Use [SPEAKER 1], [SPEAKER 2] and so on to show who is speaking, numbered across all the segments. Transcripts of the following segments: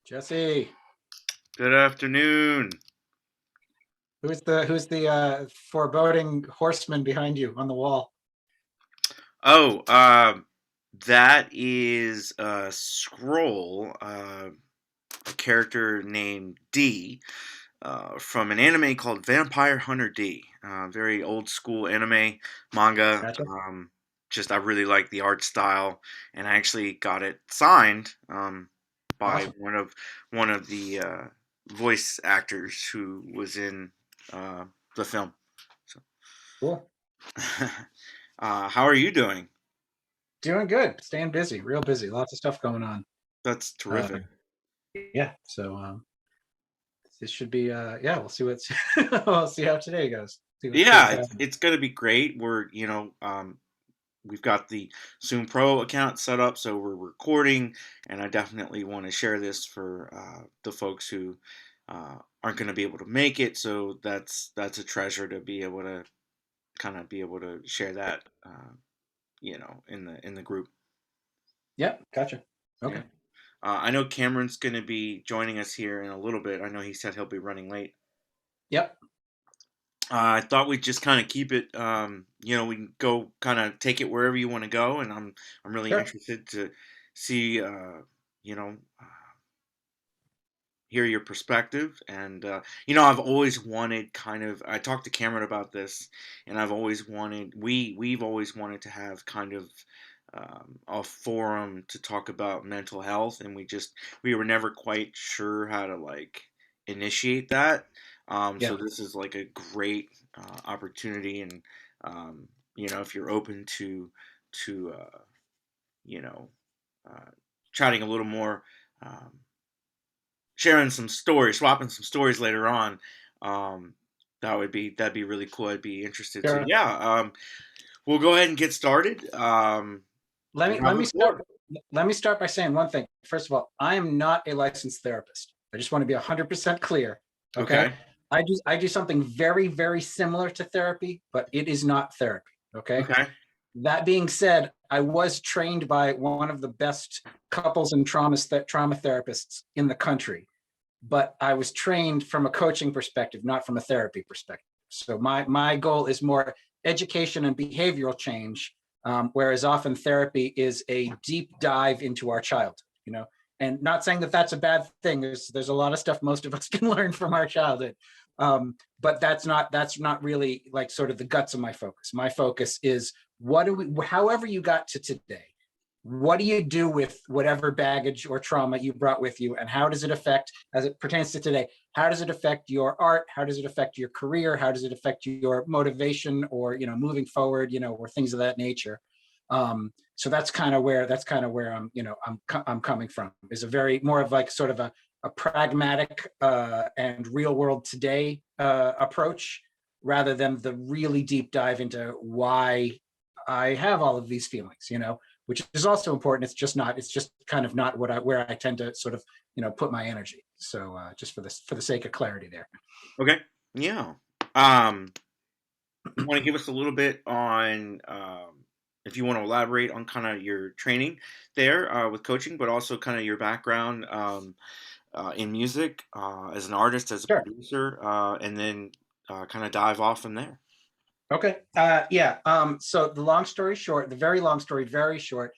[SPEAKER 1] Jesse,
[SPEAKER 2] Good afternoon.
[SPEAKER 1] who's the foreboding horseman behind you on the wall?
[SPEAKER 2] Oh, that is a scroll, a character named D, from an anime called Vampire Hunter D. Very old school anime manga.
[SPEAKER 1] Gotcha.
[SPEAKER 2] Just I really like the art style, and I actually got it signed by
[SPEAKER 1] Awesome.
[SPEAKER 2] one of the voice actors who was in uh, the film. So,
[SPEAKER 1] Cool.
[SPEAKER 2] how are you doing?
[SPEAKER 1] Doing good. Staying busy. Real busy. Lots of stuff going on.
[SPEAKER 2] That's
[SPEAKER 1] Uh,
[SPEAKER 2] terrific.
[SPEAKER 1] yeah. So this should be. Yeah. We'll see what's. We'll see how today goes. See what's
[SPEAKER 2] Yeah, it's
[SPEAKER 1] happening.
[SPEAKER 2] it's gonna be great. We've got the Zoom Pro account set up, so we're recording, and I definitely want to share this for the folks who aren't going to be able to make it. So that's a treasure to be able to kind of be able to share that, in the group.
[SPEAKER 1] Yep. Gotcha.
[SPEAKER 2] Yeah.
[SPEAKER 1] Okay.
[SPEAKER 2] I know Cameron's going to be joining us here in a little bit. I know he said he'll be running late.
[SPEAKER 1] Yep.
[SPEAKER 2] I thought we'd just kind of keep it. We can go kind of take it wherever you want to go, and I'm really
[SPEAKER 1] Sure.
[SPEAKER 2] interested to see, you know, uh, hear your perspective. And I've always wanted kind of. I talked to Cameron about this, and I've always wanted. We've always wanted to have kind of a forum to talk about mental health, and we were never quite sure how to like initiate that. So
[SPEAKER 1] Yeah.
[SPEAKER 2] this is like a great opportunity, and if you're open to you know uh, chatting a little more, um, sharing some stories, swapping some stories later on, um, that'd be really cool. I'd be interested to.
[SPEAKER 1] Sure.
[SPEAKER 2] Yeah, we'll go ahead and get started. You
[SPEAKER 1] Let
[SPEAKER 2] have
[SPEAKER 1] me
[SPEAKER 2] the
[SPEAKER 1] start.
[SPEAKER 2] floor.
[SPEAKER 1] Let me start by saying one thing. First of all, I am not a licensed therapist. I just want to be 100% clear. Okay.
[SPEAKER 2] Okay.
[SPEAKER 1] I do something very, very similar to therapy, but it is not therapy. Okay.
[SPEAKER 2] Okay.
[SPEAKER 1] That being said, I was trained by one of the best couples and trauma therapists in the country, but I was trained from a coaching perspective, not from a therapy perspective. So my goal is more education and behavioral change, whereas often therapy is a deep dive into our childhood. You know, and not saying that that's a bad thing. There's a lot of stuff most of us can learn from our childhood, but that's not really like sort of the guts of my focus. My focus is however you got to today, what do you do with whatever baggage or trauma you brought with you, and how does it affect, as it pertains to today, how does it affect your art, how does it affect your career, how does it affect your motivation, or moving forward, or things of that nature. So that's kind of where I'm coming from, is a very more of like sort of a pragmatic and real world today approach, rather than the really deep dive into why I have all of these feelings, which is also important. It's just kind of not where I tend to sort of, put my energy. So just for the sake of clarity there.
[SPEAKER 2] Okay. Yeah. Um, you want to give us a little bit on, if you want to elaborate on kind of your training there with coaching, but also kind of your background in music as an artist, as a
[SPEAKER 1] Sure.
[SPEAKER 2] producer, and then kind of dive off from there.
[SPEAKER 1] Okay. Yeah. So the very long story, very short.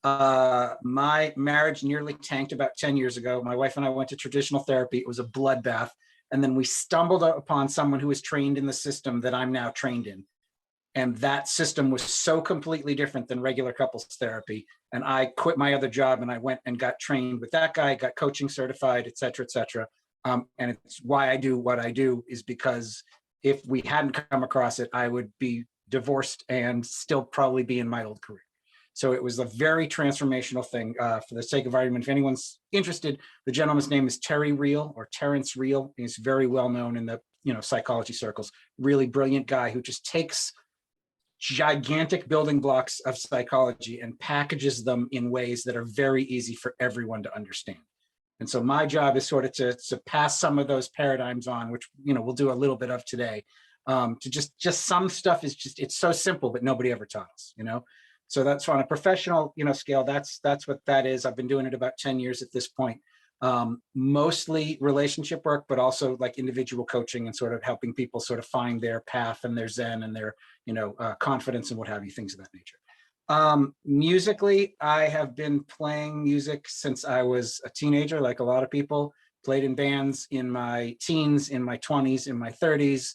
[SPEAKER 1] My marriage nearly tanked about 10 years ago. My wife and I went to traditional therapy. It was a bloodbath. And then we stumbled upon someone who was trained in the system that I'm now trained in. And that system was so completely different than regular couples therapy. And I quit my other job and I went and got trained with that guy, got coaching certified, et cetera, et cetera. And it's why I do what I do, is because if we hadn't come across it, I would be divorced and still probably be in my old career. So it was a very transformational thing. For the sake of argument, if anyone's interested, the gentleman's name is Terry Real, or Terrence Real. He's very well known in the psychology circles. Really brilliant guy who just takes gigantic building blocks of psychology and packages them in ways that are very easy for everyone to understand. And so my job is sort of to pass some of those paradigms on, which we'll do a little bit of today. To just some stuff is just, it's so simple, but nobody ever taught us. So that's on a professional scale. That's what that is. I've been doing it about 10 years at this point. Mostly relationship work, but also like individual coaching and sort of helping people sort of find their path and their zen and their, confidence and what have you, things of that nature. Musically, I have been playing music since I was a teenager, like a lot of people. Played in bands in my teens, in my 20s, in my 30s.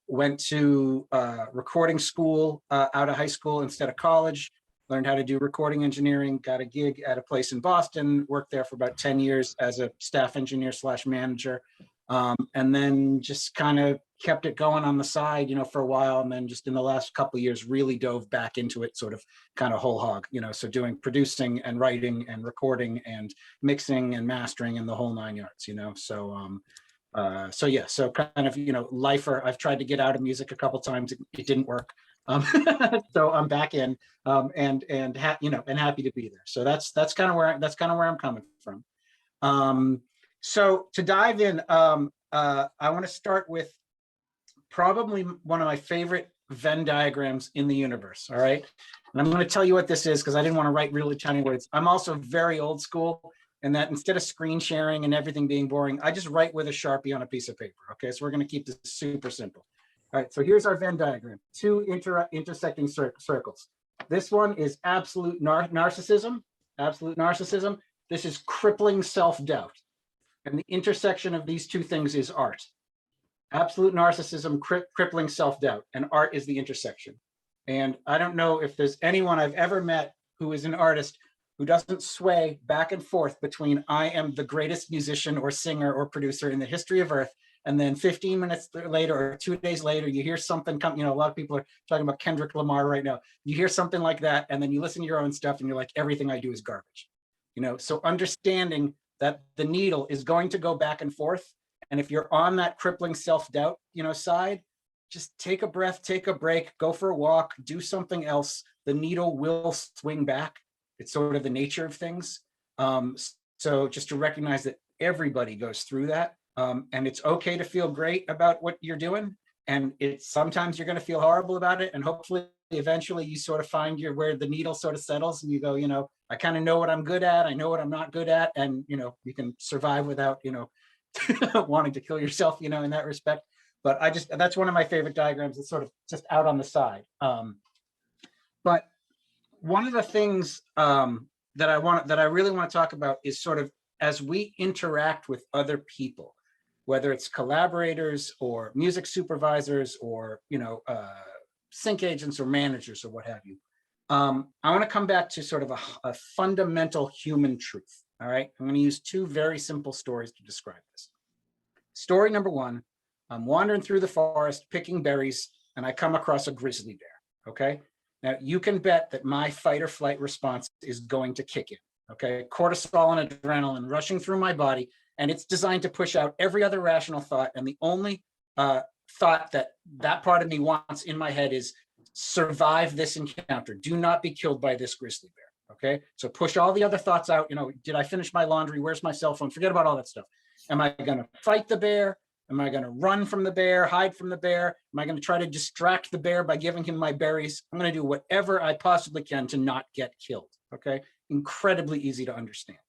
[SPEAKER 1] Went to recording school out of high school instead of college. Learned how to do recording engineering, got a gig at a place in Boston, worked there for about 10 years as a staff engineer / manager. And then just kind of kept it going on the side, for a while. And then just in the last couple of years, really dove back into it, sort of kind of whole hog, so doing producing and writing and recording and mixing and mastering and the whole 9 yards, so kind of, lifer. I've tried to get out of music a couple times. It didn't work. So I'm back in, and happy to be there. So that's kind of where I'm coming from. So to dive in, I want to start with probably one of my favorite Venn diagrams in the universe. All right. And I'm going to tell you what this is because I didn't want to write really tiny words. I'm also very old school in that instead of screen sharing and everything being boring, I just write with a Sharpie on a piece of paper. Okay. So we're going to keep this super simple. All right. So here's our Venn diagram, two intersecting circles. This one is absolute narcissism. This is crippling self-doubt. And the intersection of these two things is art. Absolute narcissism, crippling self-doubt, and art is the intersection. And I don't know if there's anyone I've ever met who is an artist who doesn't sway back and forth between I am the greatest musician or singer or producer in the history of Earth, and then 15 minutes later or 2 days later, you hear something come, a lot of people are talking about Kendrick Lamar right now. You hear something like that, and then you listen to your own stuff and you're like, everything I do is garbage. So understanding that the needle is going to go back and forth. And if you're on that crippling self-doubt, side, just take a breath, take a break, go for a walk, do something else. The needle will swing back. It's sort of the nature of things. So just to recognize that everybody goes through that. And it's okay to feel great about what you're doing. And it's sometimes you're going to feel horrible about it. And hopefully eventually you sort of find where the needle sort of settles and you go, I kind of know what I'm good at. I know what I'm not good at. And, you can survive without, wanting to kill yourself, in that respect. But that's one of my favorite diagrams. It's sort of just out on the side. But one of the things that I really want to talk about is sort of as we interact with other people, whether it's collaborators or music supervisors or, sync agents or managers or what have you. I want to come back to sort of a fundamental human truth. All right. I'm going to use two very simple stories to describe this. Story number one, I'm wandering through the forest, picking berries, and I come across a grizzly bear. Okay. Now you can bet that my fight or flight response is going to kick in. Okay. Cortisol and adrenaline rushing through my body. And it's designed to push out every other rational thought. And the only thought that part of me wants in my head is survive this encounter. Do not be killed by this grizzly bear. Okay. So push all the other thoughts out. Did I finish my laundry? Where's my cell phone? Forget about all that stuff. Am I going to fight the bear? Am I going to run from the bear, hide from the bear? Am I going to try to distract the bear by giving him my berries? I'm going to do whatever I possibly can to not get killed. Okay. Incredibly easy to understand.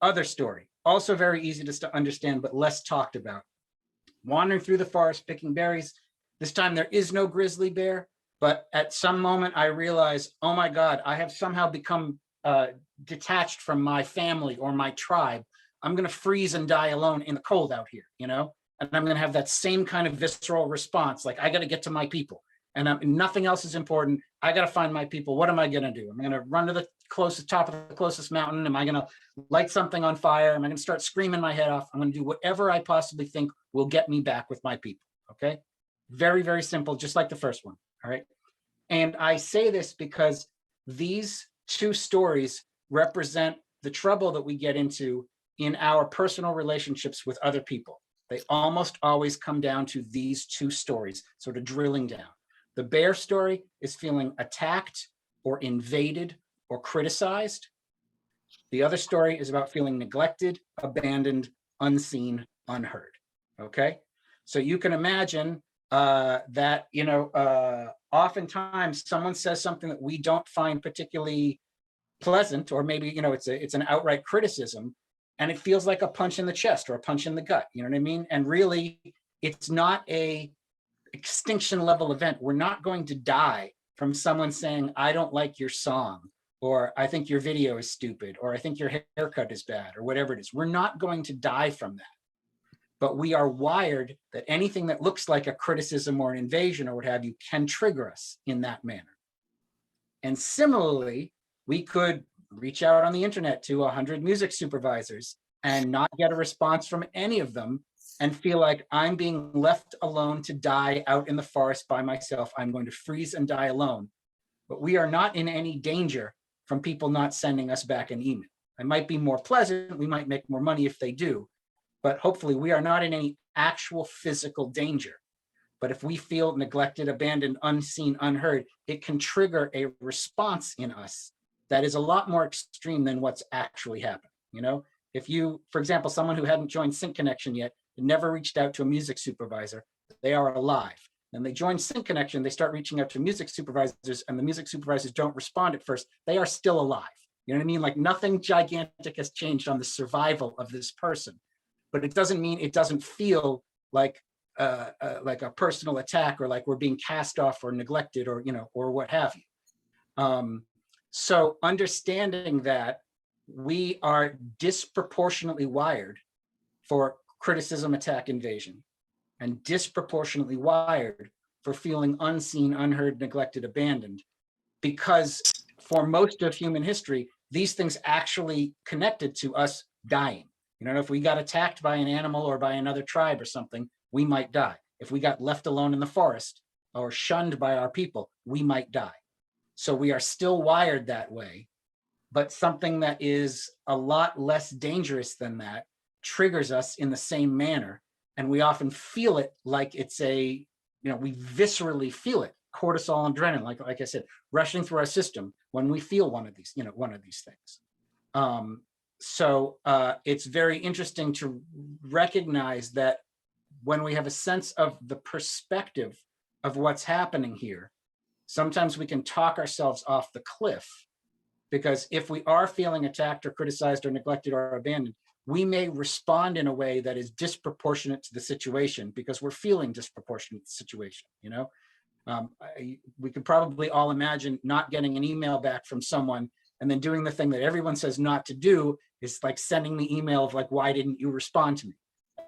[SPEAKER 1] Other story, also very easy to understand, but less talked about. Wandering through the forest, picking berries. This time there is no grizzly bear, but at some moment I realize, oh my God, I have somehow become detached from my family or my tribe. I'm going to freeze and die alone in the cold out here, and I'm going to have that same kind of visceral response. Like I got to get to my people and nothing else is important. I got to find my people. What am I going to do? I'm going to run to the top of the closest mountain. Am I going to light something on fire? Am I going to start screaming my head off? I'm going to do whatever I possibly think will get me back with my people. Okay. Very, very simple, just like the first one. All right. And I say this because these two stories represent the trouble that we get into in our personal relationships with other people. They almost always come down to these two stories, sort of drilling down. The bear story is feeling attacked or invaded or criticized. The other story is about feeling neglected, abandoned, unseen, unheard. Okay. So you can imagine that, oftentimes someone says something that we don't find particularly pleasant, or maybe, it's an outright criticism. and it feels like a punch in the chest or a punch in the gut. You know what I mean? And really, it's not a extinction level event. We're not going to die from someone saying, I don't like your song, or I think your video is stupid, or I think your haircut is bad, or whatever it is. We're not going to die from that. But we are wired that anything that looks like a criticism or an invasion or what have you can trigger us in that manner. And similarly, we could reach out on the internet to 100 music supervisors and not get a response from any of them and feel like I'm being left alone to die out in the forest by myself. I'm going to freeze and die alone. But we are not in any danger from people not sending us back an email. It might be more pleasant. We might make more money if they do. But hopefully we are not in any actual physical danger. But if we feel neglected, abandoned, unseen, unheard, it can trigger a response in us that is a lot more extreme than what's actually happening. You know, if you, for example, someone who hadn't joined Sync Connection yet, never reached out to a music supervisor, they are alive. Then they join Sync Connection, they start reaching out to music supervisors, and the music supervisors don't respond at first. They are still alive. You know what I mean? Like nothing gigantic has changed on the survival of this person. But it doesn't mean it doesn't feel like a personal attack or like we're being cast off or neglected or, you know, or what have you. So understanding that we are disproportionately wired for criticism, attack, invasion, and disproportionately wired for feeling unseen, unheard, neglected, abandoned, because for most of human history, these things actually connected to us dying. You know, if we got attacked by an animal or by another tribe or something, we might die. If we got left alone in the forest or shunned by our people, we might die. So we are still wired that way, but something that is a lot less dangerous than that triggers us in the same manner. And we often feel it like it's we viscerally feel it, cortisol and adrenaline, like I said, rushing through our system when we feel one of these things. So it's very interesting to recognize that when we have a sense of the perspective of what's happening here, sometimes we can talk ourselves off the cliff, because if we are feeling attacked or criticized or neglected or abandoned, we may respond in a way that is disproportionate to the situation because we're feeling disproportionate to the situation. You know, we could probably all imagine not getting an email back from someone and then doing the thing that everyone says not to do, is like sending the email of like, why didn't you respond to me?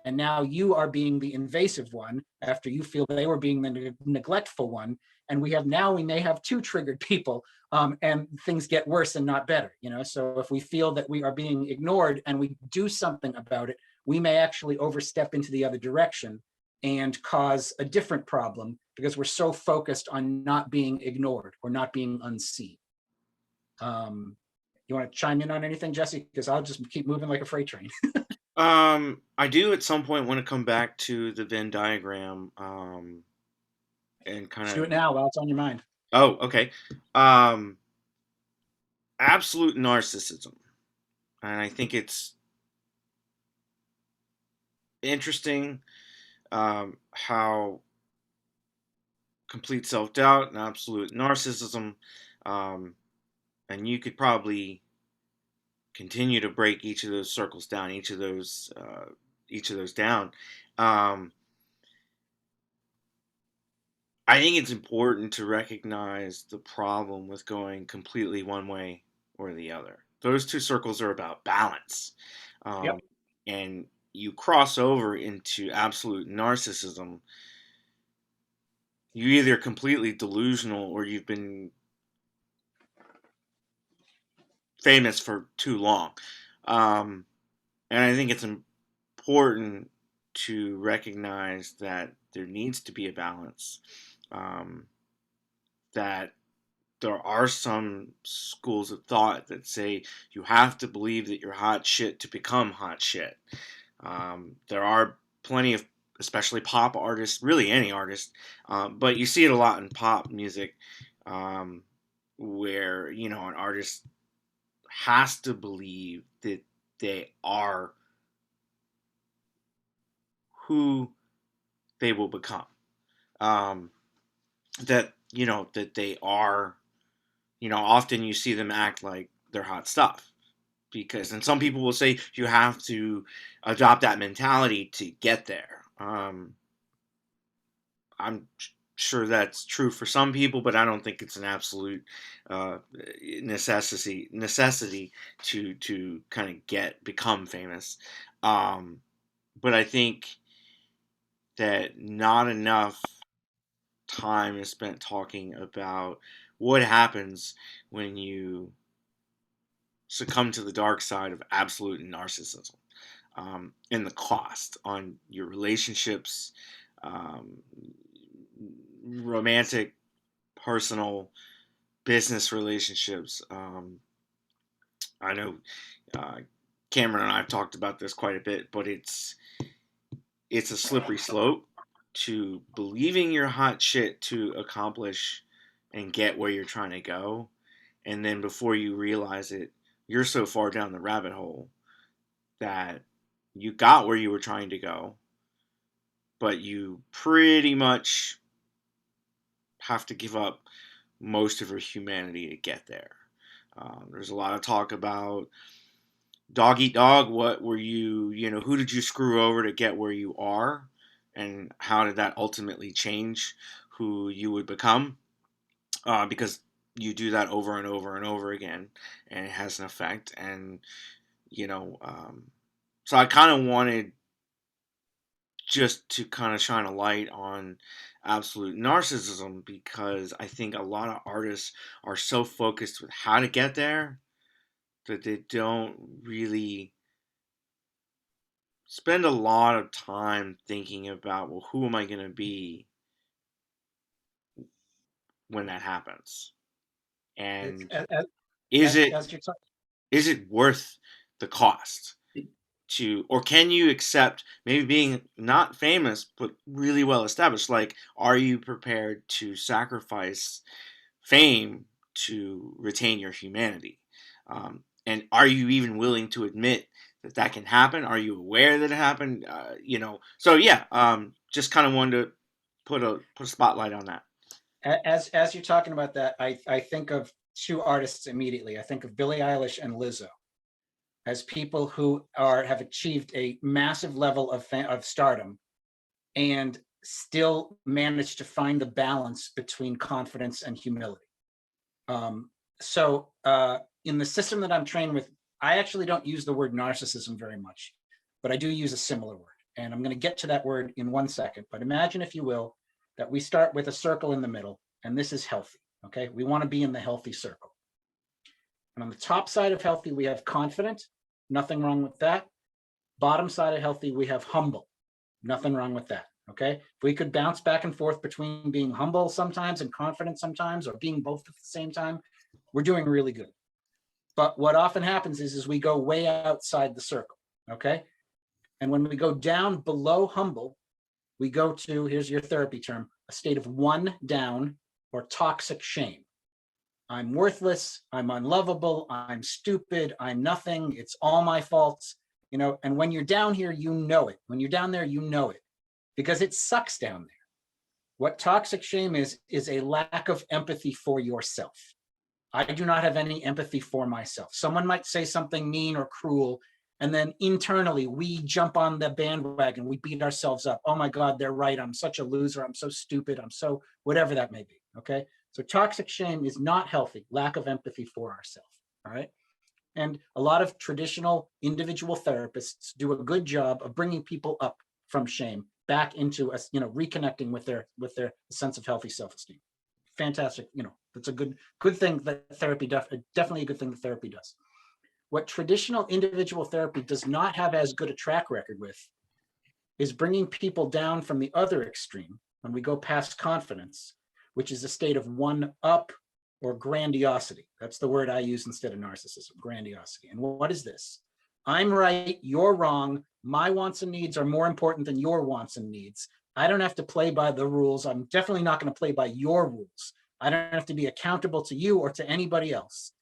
[SPEAKER 1] And now you are being the invasive one after you feel they were being the neglectful one. And we may have two triggered people, and things get worse and not better. You know, so if we feel that we are being ignored and we do something about it, we may actually overstep into the other direction and cause a different problem because we're so focused on not being ignored or not being unseen. You want to chime in on anything, Jesse? Because I'll just keep moving like a freight train.
[SPEAKER 2] I do at some point want to come back to the Venn diagram, and kind
[SPEAKER 1] Let's
[SPEAKER 2] of.
[SPEAKER 1] do it now while it's on your mind.
[SPEAKER 2] Oh, okay. Um, Absolute narcissism, and I think it's interesting how complete self doubt and absolute narcissism, um, and you could probably continue to break each of those circles down, each of those down. Um, I think it's important to recognize the problem with going completely one way or the other. Those two circles are about balance.
[SPEAKER 1] Yep.
[SPEAKER 2] And you cross over into absolute narcissism, you're either completely delusional or you've been famous for too long. And I think it's important to recognize that there needs to be a balance. That there are some schools of thought that say you have to believe that you're hot shit to become hot shit. There are plenty of, especially pop artists, really any artist, but you see it a lot in pop music, where an artist has to believe that they are who they will become. That they are, often you see them act like they're hot stuff. because, and some people will say you have to adopt that mentality to get there. I'm sure that's true for some people, but I don't think it's an absolute uh, necessity to kind of become famous. Um, but I think that not enough time is spent talking about what happens when you succumb to the dark side of absolute narcissism, and the cost on your relationships, um, romantic, personal, business relationships. I know uh, Cameron and I have talked about this quite a bit, but it's a slippery slope to believing you're hot shit to accomplish and get where you're trying to go, and then before you realize it, you're so far down the rabbit hole that you got where you were trying to go, but you pretty much have to give up most of your humanity to get there. There's a lot of talk about dog eat dog. What were who did you screw over to get where you are? And how did that ultimately change who you would become? Because you do that over and over and over again, and it has an effect. And, you know, so I kind of wanted just to kind of shine a light on absolute narcissism, because I think a lot of artists are so focused with how to get there that they don't really spend a lot of time thinking about, well, who am I going to be when that happens?
[SPEAKER 1] It's
[SPEAKER 2] And is it
[SPEAKER 1] as you're talking.
[SPEAKER 2] is it worth the cost to, or can you accept maybe being not famous but really well established? Like, are you prepared to sacrifice fame to retain your humanity? And are you even willing to admit that that can happen? Are you aware that it happened? So yeah, just kind of wanted to put a spotlight on that.
[SPEAKER 1] As you're talking about that, I think of two artists immediately. I think of Billie Eilish and Lizzo as people who have achieved a massive level of stardom and still managed to find the balance between confidence and humility. So in the system that I'm trained with, I actually don't use the word narcissism very much, but I do use a similar word. And I'm going to get to that word in 1 second. But imagine, if you will, that we start with a circle in the middle, and this is healthy. Okay. We want to be in the healthy circle. And on the top side of healthy, we have confident. Nothing wrong with that. Bottom side of healthy, we have humble. Nothing wrong with that. Okay. If we could bounce back and forth between being humble sometimes and confident sometimes, or being both at the same time, we're doing really good. But what often happens is we go way outside the circle. Okay. And when we go down below humble, we go to, here's your therapy term, a state of one down, or toxic shame. I'm worthless. I'm unlovable. I'm stupid. I'm nothing. It's all my faults. And when you're down here, you know it. When you're down there, you know it, because it sucks down there. What toxic shame is a lack of empathy for yourself. I do not have any empathy for myself. Someone might say something mean or cruel, and then internally we jump on the bandwagon. We beat ourselves up. Oh my God, they're right. I'm such a loser. I'm so stupid. I'm so whatever that may be. Okay. So toxic shame is not healthy. Lack of empathy for ourselves. All right. And a lot of traditional individual therapists do a good job of bringing people up from shame back into us, reconnecting with their sense of healthy self-esteem. Fantastic. That's a good thing that therapy definitely a good thing that therapy does. What traditional individual therapy does not have as good a track record with is bringing people down from the other extreme when we go past confidence, which is a state of one up, or grandiosity. That's the word I use instead of narcissism, grandiosity. And what is this? I'm right, you're wrong. My wants and needs are more important than your wants and needs. I don't have to play by the rules. I'm definitely not going to play by your rules. I don't have to be accountable to you or to anybody else.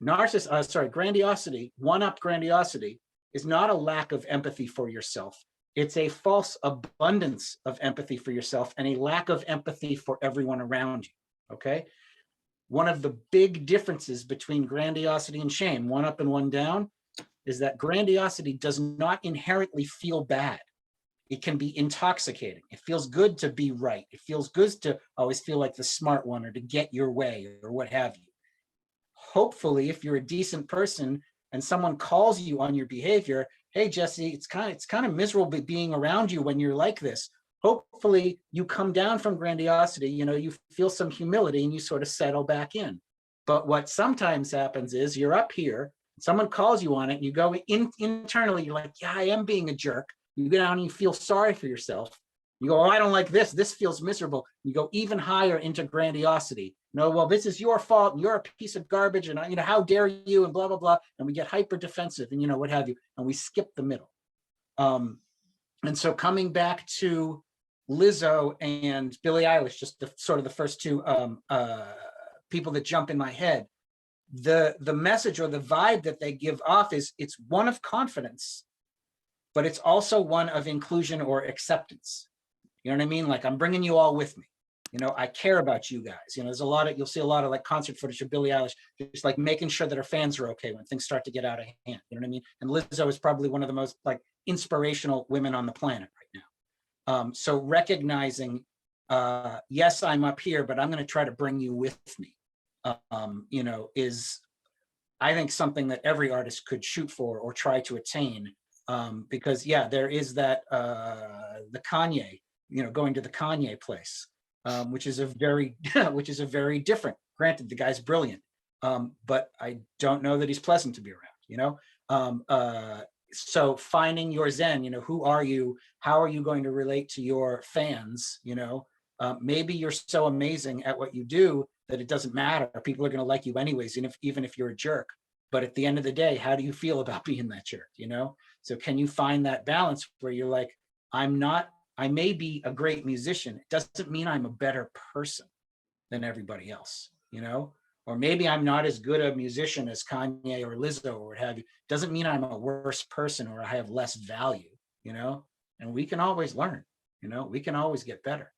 [SPEAKER 1] Grandiosity, one-up grandiosity, is not a lack of empathy for yourself. It's a false abundance of empathy for yourself and a lack of empathy for everyone around you. Okay. one of the big differences between grandiosity and shame, one up and one down, is that grandiosity does not inherently feel bad. It can be intoxicating. It feels good to be right. It feels good to always feel like the smart one or to get your way or what have you. Hopefully, if you're a decent person and someone calls you on your behavior, hey, Jesse, it's kind of miserable being around you when you're like this. Hopefully you come down from grandiosity, you feel some humility and you sort of settle back in. But what sometimes happens is you're up here, someone calls you on it, and you go internally, you're like, yeah, I am being a jerk. You go down and you feel sorry for yourself. You go, oh, I don't like this. This feels miserable. You go even higher into grandiosity. No, well, this is your fault, and you're a piece of garbage, and how dare you, and blah blah blah. And we get hyper defensive, and what have you, and we skip the middle. And so coming back to Lizzo and Billie Eilish, just the first two people that jump in my head. The message or the vibe that they give off is it's one of confidence, but it's also one of inclusion or acceptance. You know what I mean? Like, I'm bringing you all with me. I care about you guys. There's you'll see a lot of like concert footage of Billie Eilish, just like making sure that her fans are okay when things start to get out of hand. You know what I mean? And Lizzo is probably one of the most like inspirational women on the planet right now. So recognizing, yes, I'm up here, but I'm going to try to bring you with me, is, I think, something that every artist could shoot for or try to attain. Because there is that, the Kanye, going to the Kanye place, which is a very different, granted, the guy's brilliant, but I don't know that he's pleasant to be around, so finding your Zen, who are you? How are you going to relate to your fans? Maybe you're so amazing at what you do that it doesn't matter. People are going to like you anyways, even if you're a jerk. But at the end of the day, how do you feel about being that jerk? So can you find that balance where you're like, I may be a great musician. It doesn't mean I'm a better person than everybody else, or maybe I'm not as good a musician as Kanye or Lizzo or what have you. Doesn't mean I'm a worse person or I have less value, and we can always learn, we can always get better.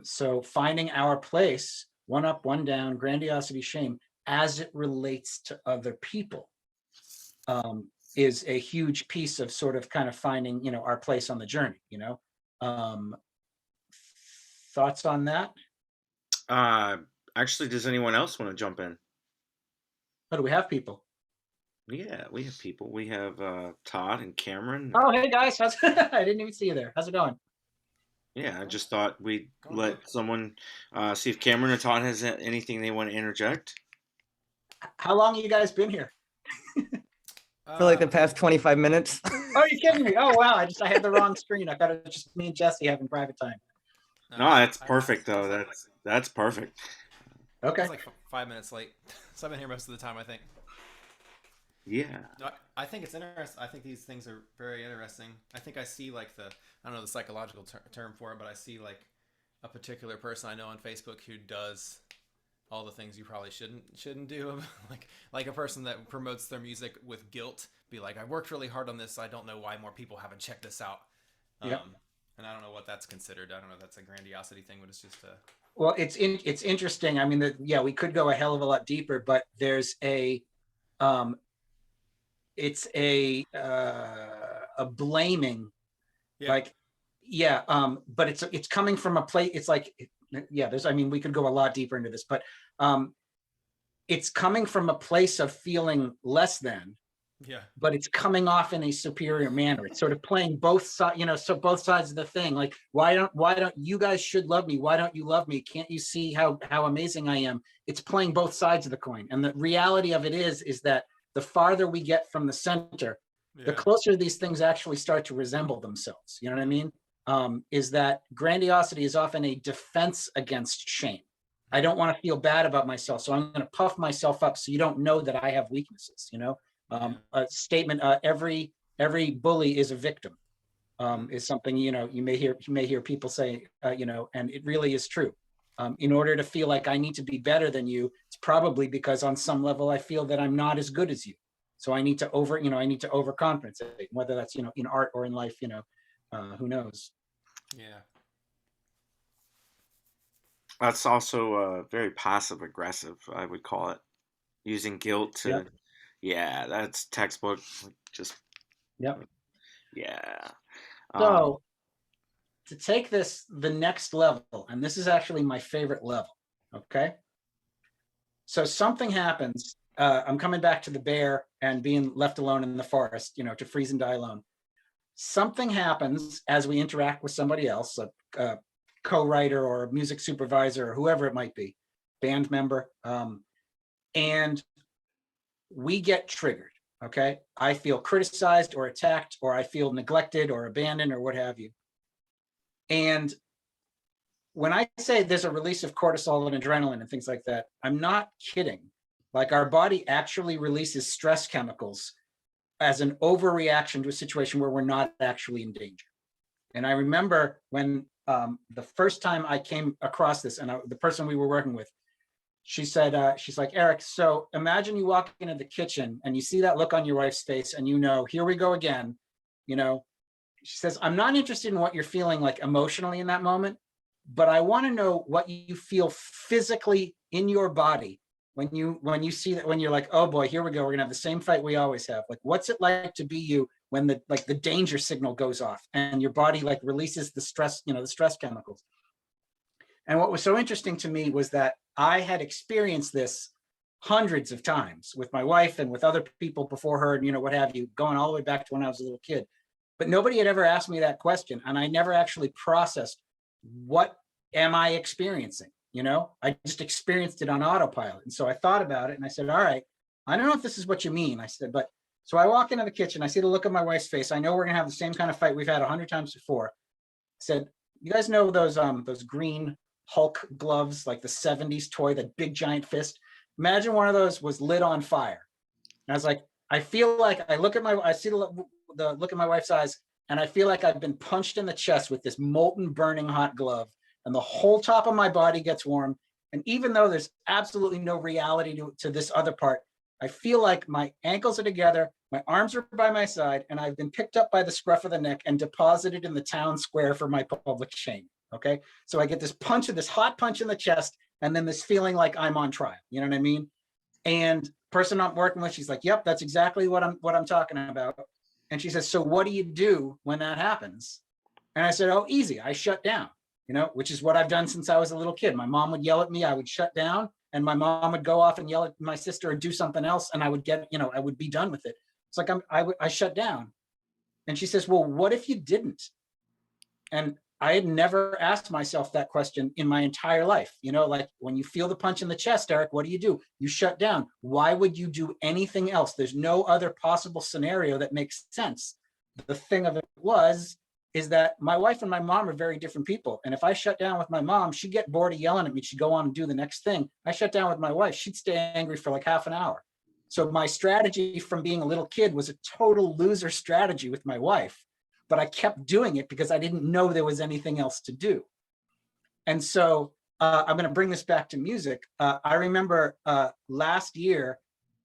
[SPEAKER 1] So finding our place, one up, one down, grandiosity, shame, as it relates to other people, is a huge piece of sort of kind of finding, our place on the journey, thoughts on that?
[SPEAKER 2] Actually, does anyone else want to jump in?
[SPEAKER 1] Oh, do we have people?
[SPEAKER 2] Yeah, we have people. We have Todd and Cameron.
[SPEAKER 1] Oh, hey guys. I didn't even see you there. How's it going?
[SPEAKER 2] Yeah, I just thought we'd let someone see if Cameron or Todd has anything they want to interject.
[SPEAKER 1] How long have you guys been here?
[SPEAKER 3] For like the past 25 minutes.
[SPEAKER 1] Oh, you're kidding me. Oh, wow. I had the wrong screen. I thought it was just me and Jesse having private time.
[SPEAKER 2] No, that's perfect, though. That's perfect.
[SPEAKER 1] Okay.
[SPEAKER 4] It's like 5 minutes late. So I've been here most of the time, I think.
[SPEAKER 2] Yeah.
[SPEAKER 4] No, I think it's interesting. I think these things are very interesting. I think I see like I don't know the psychological term for it, but I see like a particular person I know on Facebook who does all the things you probably shouldn't do. like a person that promotes their music with guilt. Be like, I worked really hard on this. So I don't know why more people haven't checked this out.
[SPEAKER 1] Yeah.
[SPEAKER 4] And I don't know what that's considered. I don't know if that's a grandiosity thing, but it's just a...
[SPEAKER 1] Well, it's interesting. I mean, we could go a hell of a lot deeper, but there's it's a blaming, but it's coming from a place. It's like, we could go a lot deeper into this, but it's coming from a place of feeling less than.
[SPEAKER 4] Yeah.
[SPEAKER 1] But it's coming off in a superior manner. It's sort of playing both sides, so both sides of the thing. Like, why don't you guys should love me? Why don't you love me? Can't you see how amazing I am? It's playing both sides of the coin. And the reality of it is that the farther we get from the center, the closer these things actually start to resemble themselves. You know what I mean? Is that grandiosity is often a defense against shame. I don't want to feel bad about myself, so I'm going to puff myself up so you don't know that I have weaknesses, a statement, every bully is a victim, is something, you may hear people say, and it really is true. In order to feel like I need to be better than you, it's probably because on some level I feel that I'm not as good as you. So I need to overcompensate, whether that's, in art or in life, who knows?
[SPEAKER 4] Yeah.
[SPEAKER 2] That's also very passive aggressive, I would call it. Using guilt to,
[SPEAKER 1] Yep.
[SPEAKER 2] yeah, that's textbook. Just,
[SPEAKER 1] Yep.
[SPEAKER 2] yeah. Um,
[SPEAKER 1] So to take this the next level, and this is actually my favorite level, okay? So something happens. I'm coming back to the bear and being left alone in the forest, to freeze and die alone. Something happens as we interact with somebody else, a co-writer or a music supervisor or whoever it might be, band member, and we get triggered. Okay, I feel criticized or attacked, or I feel neglected or abandoned or what have you. And when I say there's a release of cortisol and adrenaline and things like that, I'm not kidding. Like our body actually releases stress chemicals as an overreaction to a situation where we're not actually in danger. And I remember when the first time I came across this, and the person we were working with, she said, she's like, Eric, so imagine you walk into the kitchen and you see that look on your wife's face and here we go again. She says, I'm not interested in what you're feeling like emotionally in that moment, but I want to know what you feel physically in your body when you see that, when you're like, oh boy, here we go, we're gonna have the same fight we always have. Like, what's it like to be you when the danger signal goes off and your body like releases the stress, the stress chemicals. And what was so interesting to me was that I had experienced this hundreds of times with my wife and with other people before her, and what have you, going all the way back to when I was a little kid. But nobody had ever asked me that question, and I never actually processed what am I experiencing. I just experienced it on autopilot. And so I thought about it and I said, all right, I don't know if this is what you mean. I said, but so I walk into the kitchen, I see the look on my wife's face. I know we're gonna have the same kind of fight we've had 100 times before. I said, you guys know those green Hulk gloves, like the 70s toy, that big giant fist? Imagine one of those was lit on fire. And I was like, I feel like I see the look in my wife's eyes, and I feel like I've been punched in the chest with this molten, burning hot glove, and the whole top of my body gets warm. And even though there's absolutely no reality to this other part, I feel like my ankles are together, my arms are by my side, and I've been picked up by the scruff of the neck and deposited in the town square for my public shame. Okay. So I get this hot punch in the chest, and then this feeling like I'm on trial. You know what I mean? And person I'm working with, she's like, yep, that's exactly what I'm talking about. And she says, so what do you do when that happens? And I said, oh, easy. I shut down, which is what I've done since I was a little kid. My mom would yell at me, I would shut down, and my mom would go off and yell at my sister or do something else, and I would I would be done with it. It's like I shut down. And she says, well, what if you didn't? And I had never asked myself that question in my entire life. Like when you feel the punch in the chest, Eric, what do? You shut down. Why would you do anything else? There's no other possible scenario that makes sense. The thing of it is that my wife and my mom are very different people. And if I shut down with my mom, she'd get bored of yelling at me. She'd go on and do the next thing. I shut down with my wife. She'd stay angry for like half an hour. So my strategy from being a little kid was a total loser strategy with my wife. But I kept doing it because I didn't know there was anything else to do. And so I'm going to bring this back to music. I remember last year,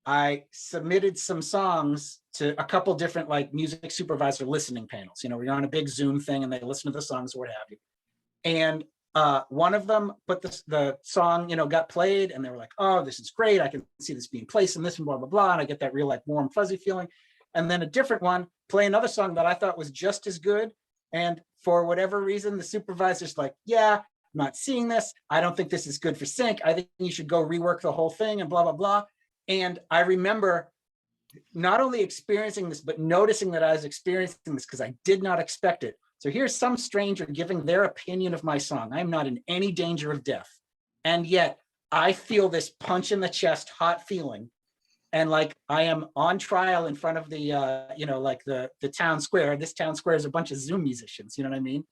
[SPEAKER 1] I submitted some songs to a couple different like music supervisor listening panels. We're on a big Zoom thing and they listen to the songs or what have you. And one of them put the song, got played, and they were like, oh, this is great. I can see this being placed in this and blah, blah, blah. And I get that real like warm, fuzzy feeling. And then a different one, play another song that I thought was just as good. And for whatever reason, the supervisor's like, yeah, I'm not seeing this. I don't think this is good for sync. I think you should go rework the whole thing and blah, blah, blah. And I remember not only experiencing this, but noticing that I was experiencing this because I did not expect it. So here's some stranger giving their opinion of my song. I'm not in any danger of death. And yet I feel this punch in the chest, hot feeling. And like I am on trial in front of the, like the town square. This town square is a bunch of Zoom musicians, you know what I mean?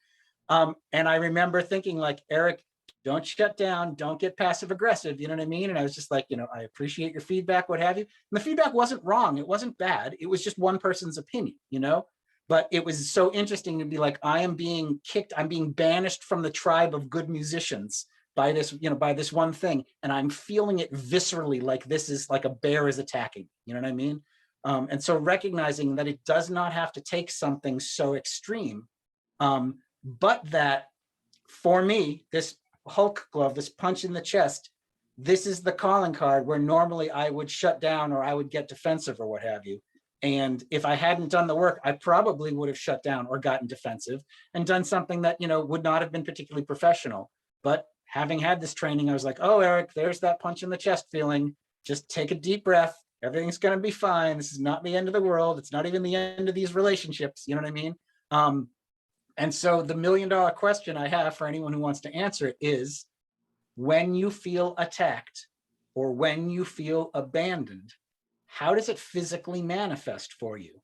[SPEAKER 1] And I remember thinking like, Eric, don't shut down, don't get passive aggressive, you know what I mean? And I was just like, I appreciate your feedback, what have you. And the feedback wasn't wrong, it wasn't bad. It was just one person's opinion, But it was so interesting to be like, I am being kicked, I'm being banished from the tribe of good musicians by this, by this one thing. And I'm feeling it viscerally, like this is like a bear is attacking, you know what I mean? And so recognizing that it does not have to take something so extreme, but that for me, this Hulk glove, this punch in the chest, this is the calling card where normally I would shut down or I would get defensive or what have you. And if I hadn't done the work, I probably would have shut down or gotten defensive and done something that, would not have been particularly professional. But having had this training, I was like, oh, Eric, there's that punch in the chest feeling. Just take a deep breath. Everything's going to be fine. This is not the end of the world. It's not even the end of these relationships. You know what I mean? And so the $1 million question I have for anyone who wants to answer it is, when you feel attacked or when you feel abandoned, how does it physically manifest for you?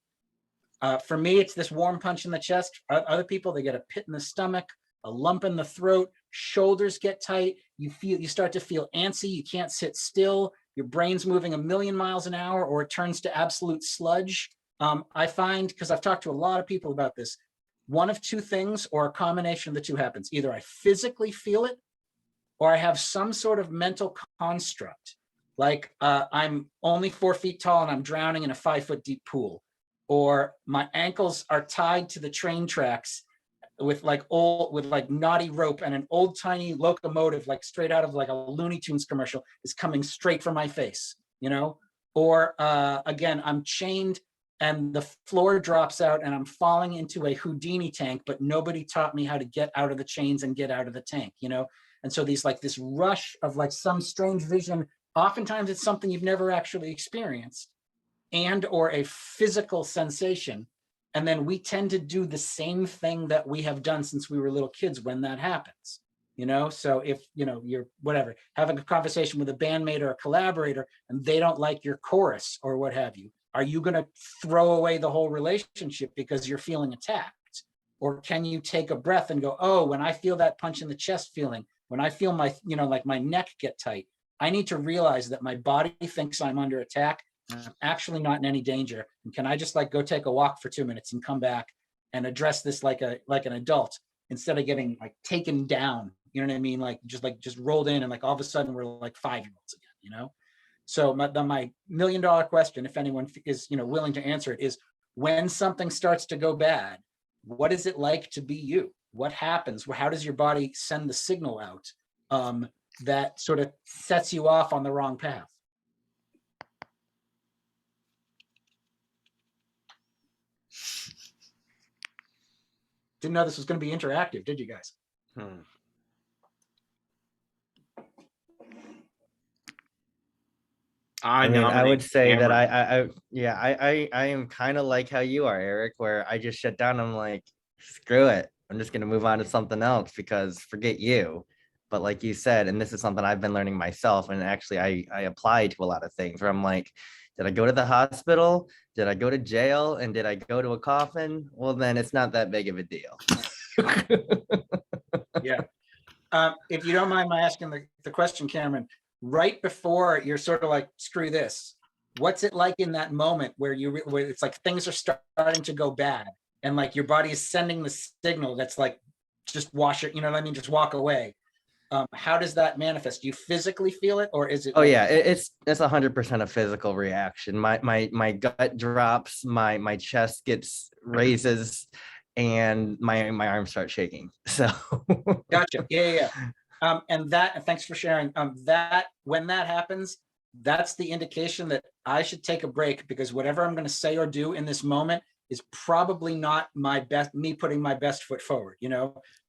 [SPEAKER 1] For me, it's this warm punch in the chest. Other people, they get a pit in the stomach, a lump in the throat, shoulders get tight. You start to feel antsy. You can't sit still. Your brain's moving 1,000,000 miles an hour, or it turns to absolute sludge. I find, because I've talked to a lot of people about this, one of two things or a combination of the two happens. Either I physically feel it, or I have some sort of mental construct. Like I'm only 4 feet tall and I'm drowning in a 5-foot deep pool, or my ankles are tied to the train tracks with like knotty rope, and an old tiny locomotive, like straight out of like a Looney Tunes commercial, is coming straight for my face, or again, I'm chained and the floor drops out and I'm falling into a Houdini tank, but nobody taught me how to get out of the chains and get out of the tank, And so this rush of like some strange vision, oftentimes it's something you've never actually experienced, and or a physical sensation. And then we tend to do the same thing that we have done since we were little kids when that happens, So if, you're whatever, having a conversation with a bandmate or a collaborator and they don't like your chorus or what have you, are you going to throw away the whole relationship because you're feeling attacked? Or can you take a breath and go, oh, when I feel that punch in the chest feeling, when I feel my, like my neck get tight, I need to realize that my body thinks I'm under attack. I'm actually not in any danger. And can I just like go take a walk for 2 minutes and come back and address this like an adult, instead of getting like taken down, you know what I mean? Like just rolled in and like all of a sudden we're like 5-year-olds again, So my $1 million question, if anyone is, willing to answer it, is when something starts to go bad, what is it like to be you? What happens? How does your body send the signal out that sort of sets you off on the wrong path? Didn't know this was going to be interactive, did you guys?
[SPEAKER 3] I would say that I am kind of like how you are, Eric, where I just shut down. I'm like, screw it. I'm just going to move on to something else because forget you. But like you said, and this is something I've been learning myself, and actually I apply to a lot of things where I'm like, did I go to the hospital? Did I go to jail? And did I go to a coffin? Well, then it's not that big of a deal.
[SPEAKER 1] Yeah. If you don't mind my asking the question, Cameron, right before you're sort of like, screw this, what's it like in that moment where where it's like things are starting to go bad and like your body is sending the signal that's like, just wash it, you know what I mean? Just walk away. How does that manifest? Do you physically feel it, or is it?
[SPEAKER 3] Oh yeah, it's 100% a physical reaction. My gut drops, my chest gets raises, and my arms start shaking. So
[SPEAKER 1] Gotcha. Yeah. And thanks for sharing. That when that happens, that's the indication that I should take a break, because whatever I'm going to say or do in this moment is probably not me putting my best foot forward,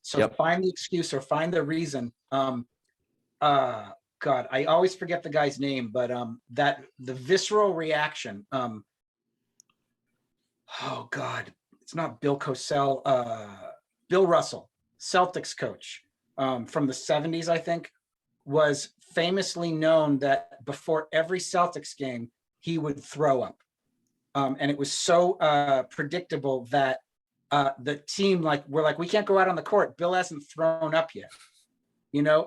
[SPEAKER 1] So
[SPEAKER 3] Yep.
[SPEAKER 1] Find the excuse or find the reason. God, I always forget the guy's name, but that the visceral reaction. Oh God, it's not Bill Cosell. Bill Russell, Celtics coach from the 70s, I think, was famously known that before every Celtics game, he would throw up. And it was so predictable that the team we're like, we can't go out on the court. Bill hasn't thrown up yet,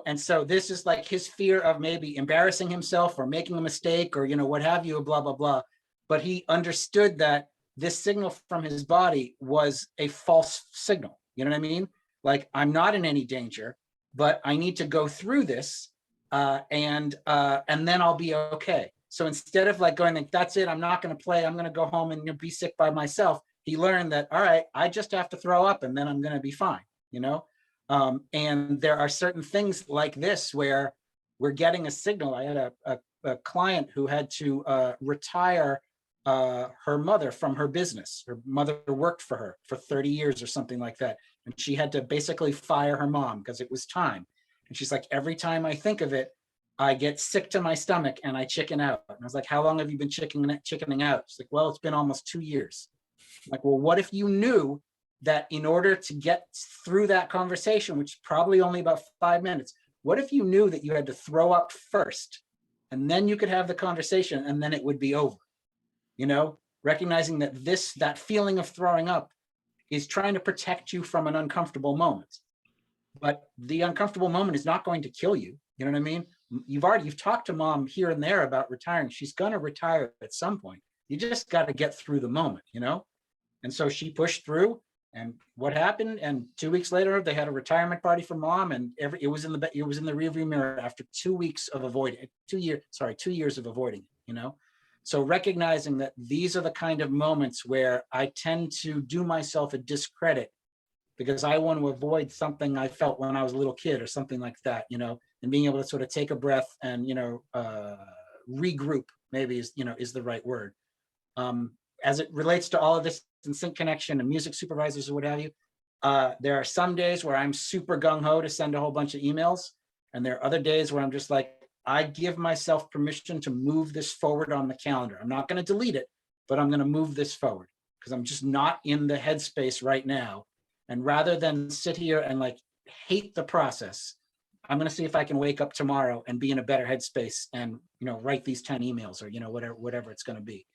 [SPEAKER 1] And so this is like his fear of maybe embarrassing himself or making a mistake or, what have you, blah, blah, blah. But he understood that this signal from his body was a false signal. You know what I mean? Like, I'm not in any danger, but I need to go through this and then I'll be okay. So instead of like going like, that's it, I'm not going to play, I'm going to go home and be sick by myself, he learned that, all right, I just have to throw up and then I'm going to be fine, And there are certain things like this where we're getting a signal. I had a client who had to retire her mother from her business. Her mother worked for her for 30 years or something like that. And she had to basically fire her mom because it was time. And she's like, every time I think of it, I get sick to my stomach and I chicken out. And I was like, how long have you been chickening out? She's like, well, it's been almost 2 years. I'm like, well, what if you knew that in order to get through that conversation, which is probably only about 5 minutes, what if you knew that you had to throw up first and then you could have the conversation and then it would be over? Recognizing that that feeling of throwing up is trying to protect you from an uncomfortable moment. But the uncomfortable moment is not going to kill you. You know what I mean? You've talked to mom here and there about retiring. She's going to retire at some point. You just got to get through the moment, And so she pushed through. And what happened? And 2 weeks later, they had a retirement party for mom, and it was in the rearview mirror after 2 weeks of avoiding it. 2 years of avoiding it. So recognizing that these are the kind of moments where I tend to do myself a discredit because I want to avoid something I felt when I was a little kid or something like that, and being able to sort of take a breath and, regroup maybe is the right word. As it relates to all of this in Sync Connection and music supervisors or what have you, there are some days where I'm super gung-ho to send a whole bunch of emails. And there are other days where I'm just like, I give myself permission to move this forward on the calendar. I'm not going to delete it, but I'm going to move this forward because I'm just not in the headspace right now. And rather than sit here and hate the process, I'm going to see if I can wake up tomorrow and be in a better headspace and, write these 10 emails or, whatever it's going to be.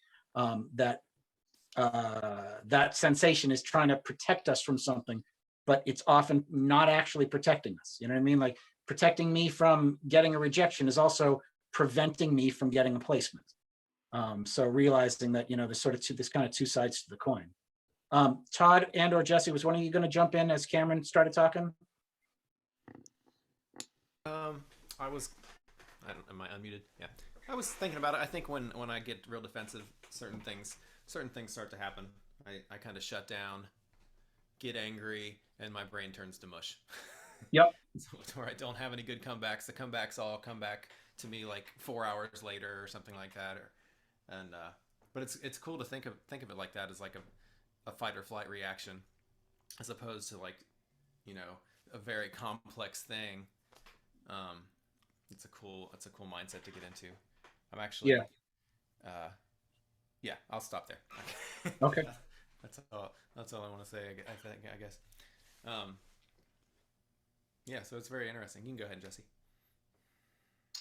[SPEAKER 1] That sensation is trying to protect us from something, but it's often not actually protecting us. You know what I mean? Protecting me from getting a rejection is also preventing me from getting a placement. So realizing that, there's sort of this kind of two sides to the coin. Todd and or Jesse, was one of you going to jump in as Cameron started talking?
[SPEAKER 4] Am I unmuted? Yeah. I was thinking about it. I think when I get real defensive, certain things start to happen. I kind of shut down, get angry, and my brain turns to mush.
[SPEAKER 1] Yep.
[SPEAKER 4] So where I don't have any good comebacks. The comebacks all come back to me 4 hours later or something like that. But it's cool to think of it like that as a fight or flight reaction, as opposed to a very complex thing. It's a cool mindset to get into. I'm actually yeah, I'll stop there.
[SPEAKER 1] Okay.
[SPEAKER 4] That's all I want to say, I guess. Yeah, so it's very interesting. You can go ahead, Jesse.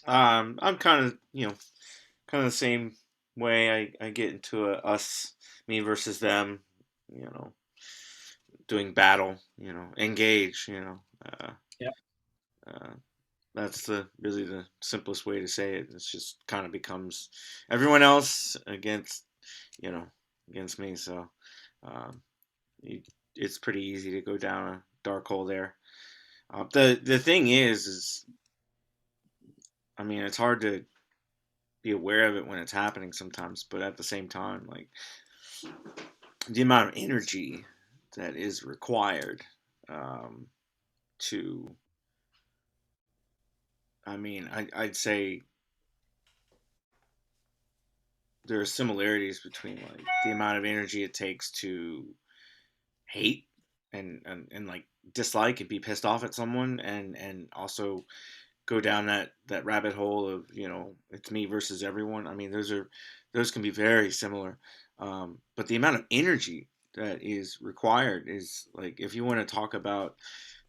[SPEAKER 2] I'm kind of the same way. I get into me versus them, doing battle, engage, that's really the simplest way to say it. It's just kind of becomes everyone else against me. So it's pretty easy to go down a dark hole there. The thing is it's hard to be aware of it when it's happening sometimes, but at the same time, the amount of energy that is required to, I'd say there are similarities between the amount of energy it takes to hate and dislike and be pissed off at someone and also go down that rabbit hole of it's me versus everyone. Those can be very similar, but the amount of energy that is required is if you want to talk about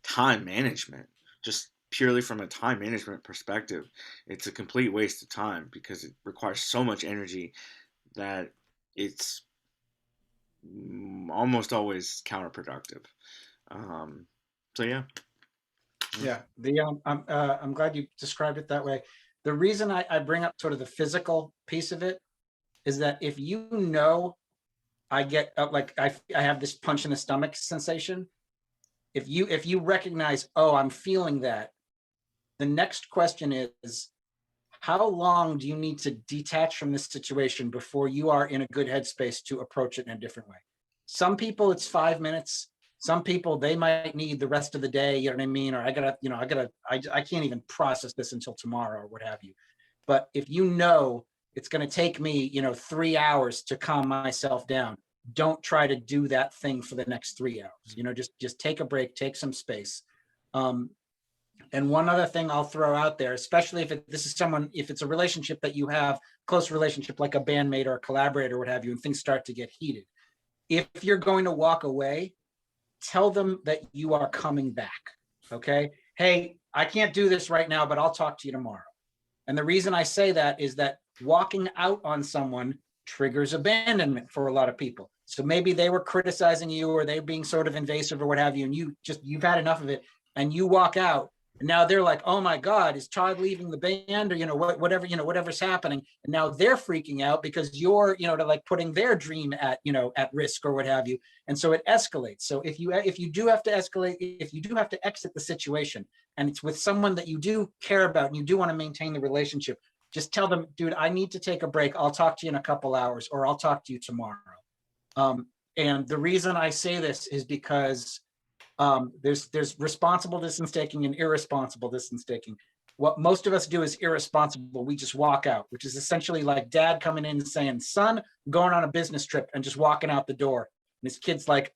[SPEAKER 2] time management, just purely from a time management perspective, it's a complete waste of time because it requires so much energy that it's almost always counterproductive. So yeah.
[SPEAKER 1] Yeah, I'm glad you described it that way. The reason I bring up sort of the physical piece of it is that if I get I have this punch in the stomach sensation. If you recognize, oh, I'm feeling that, the next question is, how long do you need to detach from this situation before you are in a good headspace to approach it in a different way? Some people, it's 5 minutes. Some people, they might need the rest of the day, you know what I mean? Or I can't even process this until tomorrow or what have you. But if you know it's going to take me, 3 hours to calm myself down, don't try to do that thing for the next 3 hours. Just take a break, take some space. And one other thing I'll throw out there, especially if it's a relationship that you have, close relationship, like a bandmate or a collaborator, what have you, and things start to get heated. If you're going to walk away, tell them that you are coming back. Okay. Hey, I can't do this right now, but I'll talk to you tomorrow. And the reason I say that is that walking out on someone triggers abandonment for a lot of people. So maybe they were criticizing you, or they being sort of invasive or what have you, and you've had enough of it, and you walk out. And now they're like, oh my God, is Todd leaving the band, or whatever's happening? And now they're freaking out because you're, like putting their dream at risk or what have you. And so it escalates. So if you do have to escalate, if you do have to exit the situation, and it's with someone that you do care about and you do want to maintain the relationship, just tell them, dude, I need to take a break. I'll talk to you in a couple hours, or I'll talk to you tomorrow. And the reason I say this is because there's responsible distance taking and irresponsible distance taking. What most of us do is irresponsible. We just walk out, which is essentially like dad coming in and saying, son, I'm going on a business trip, and just walking out the door. And his kid's like,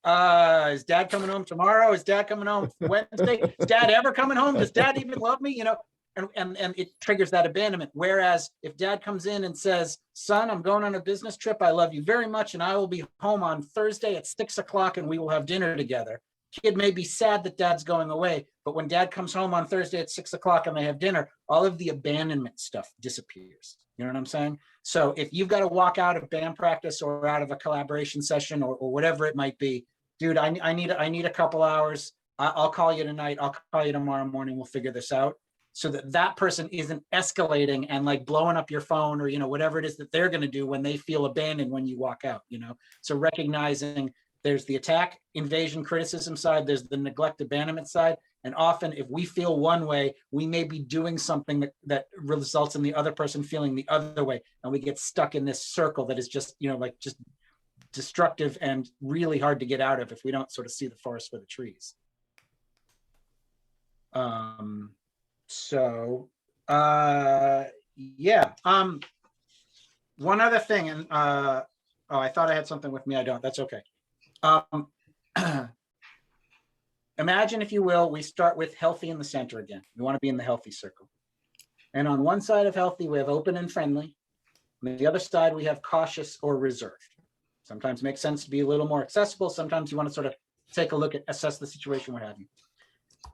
[SPEAKER 1] is dad coming home tomorrow? Is dad coming home Wednesday? Is dad ever coming home? Does dad even love me? And it triggers that abandonment. Whereas if dad comes in and says, son, I'm going on a business trip. I love you very much. And I will be home on Thursday at 6 o'clock and we will have dinner together. Kid may be sad that dad's going away, but when dad comes home on Thursday at 6 o'clock and they have dinner, all of the abandonment stuff disappears. You know what I'm saying? So if you've got to walk out of band practice or out of a collaboration session or whatever it might be, dude, I need a couple hours. I'll call you tonight. I'll call you tomorrow morning. We'll figure this out. So that person isn't escalating and like blowing up your phone or, whatever it is that they're going to do when they feel abandoned when you walk out, So recognizing there's the attack, invasion, criticism side, there's the neglect, abandonment side. And often if we feel one way, we may be doing something that results in the other person feeling the other way. And we get stuck in this circle that is just, just destructive and really hard to get out of if we don't sort of see the forest for the trees. Yeah. One other thing, and I thought I had something with me. I don't. That's okay. Imagine, if you will, we start with healthy in the center again. We want to be in the healthy circle. And on one side of healthy, we have open and friendly. On the other side, we have cautious or reserved. Sometimes it makes sense to be a little more accessible. Sometimes you want to sort of take a look at, assess the situation, what have you.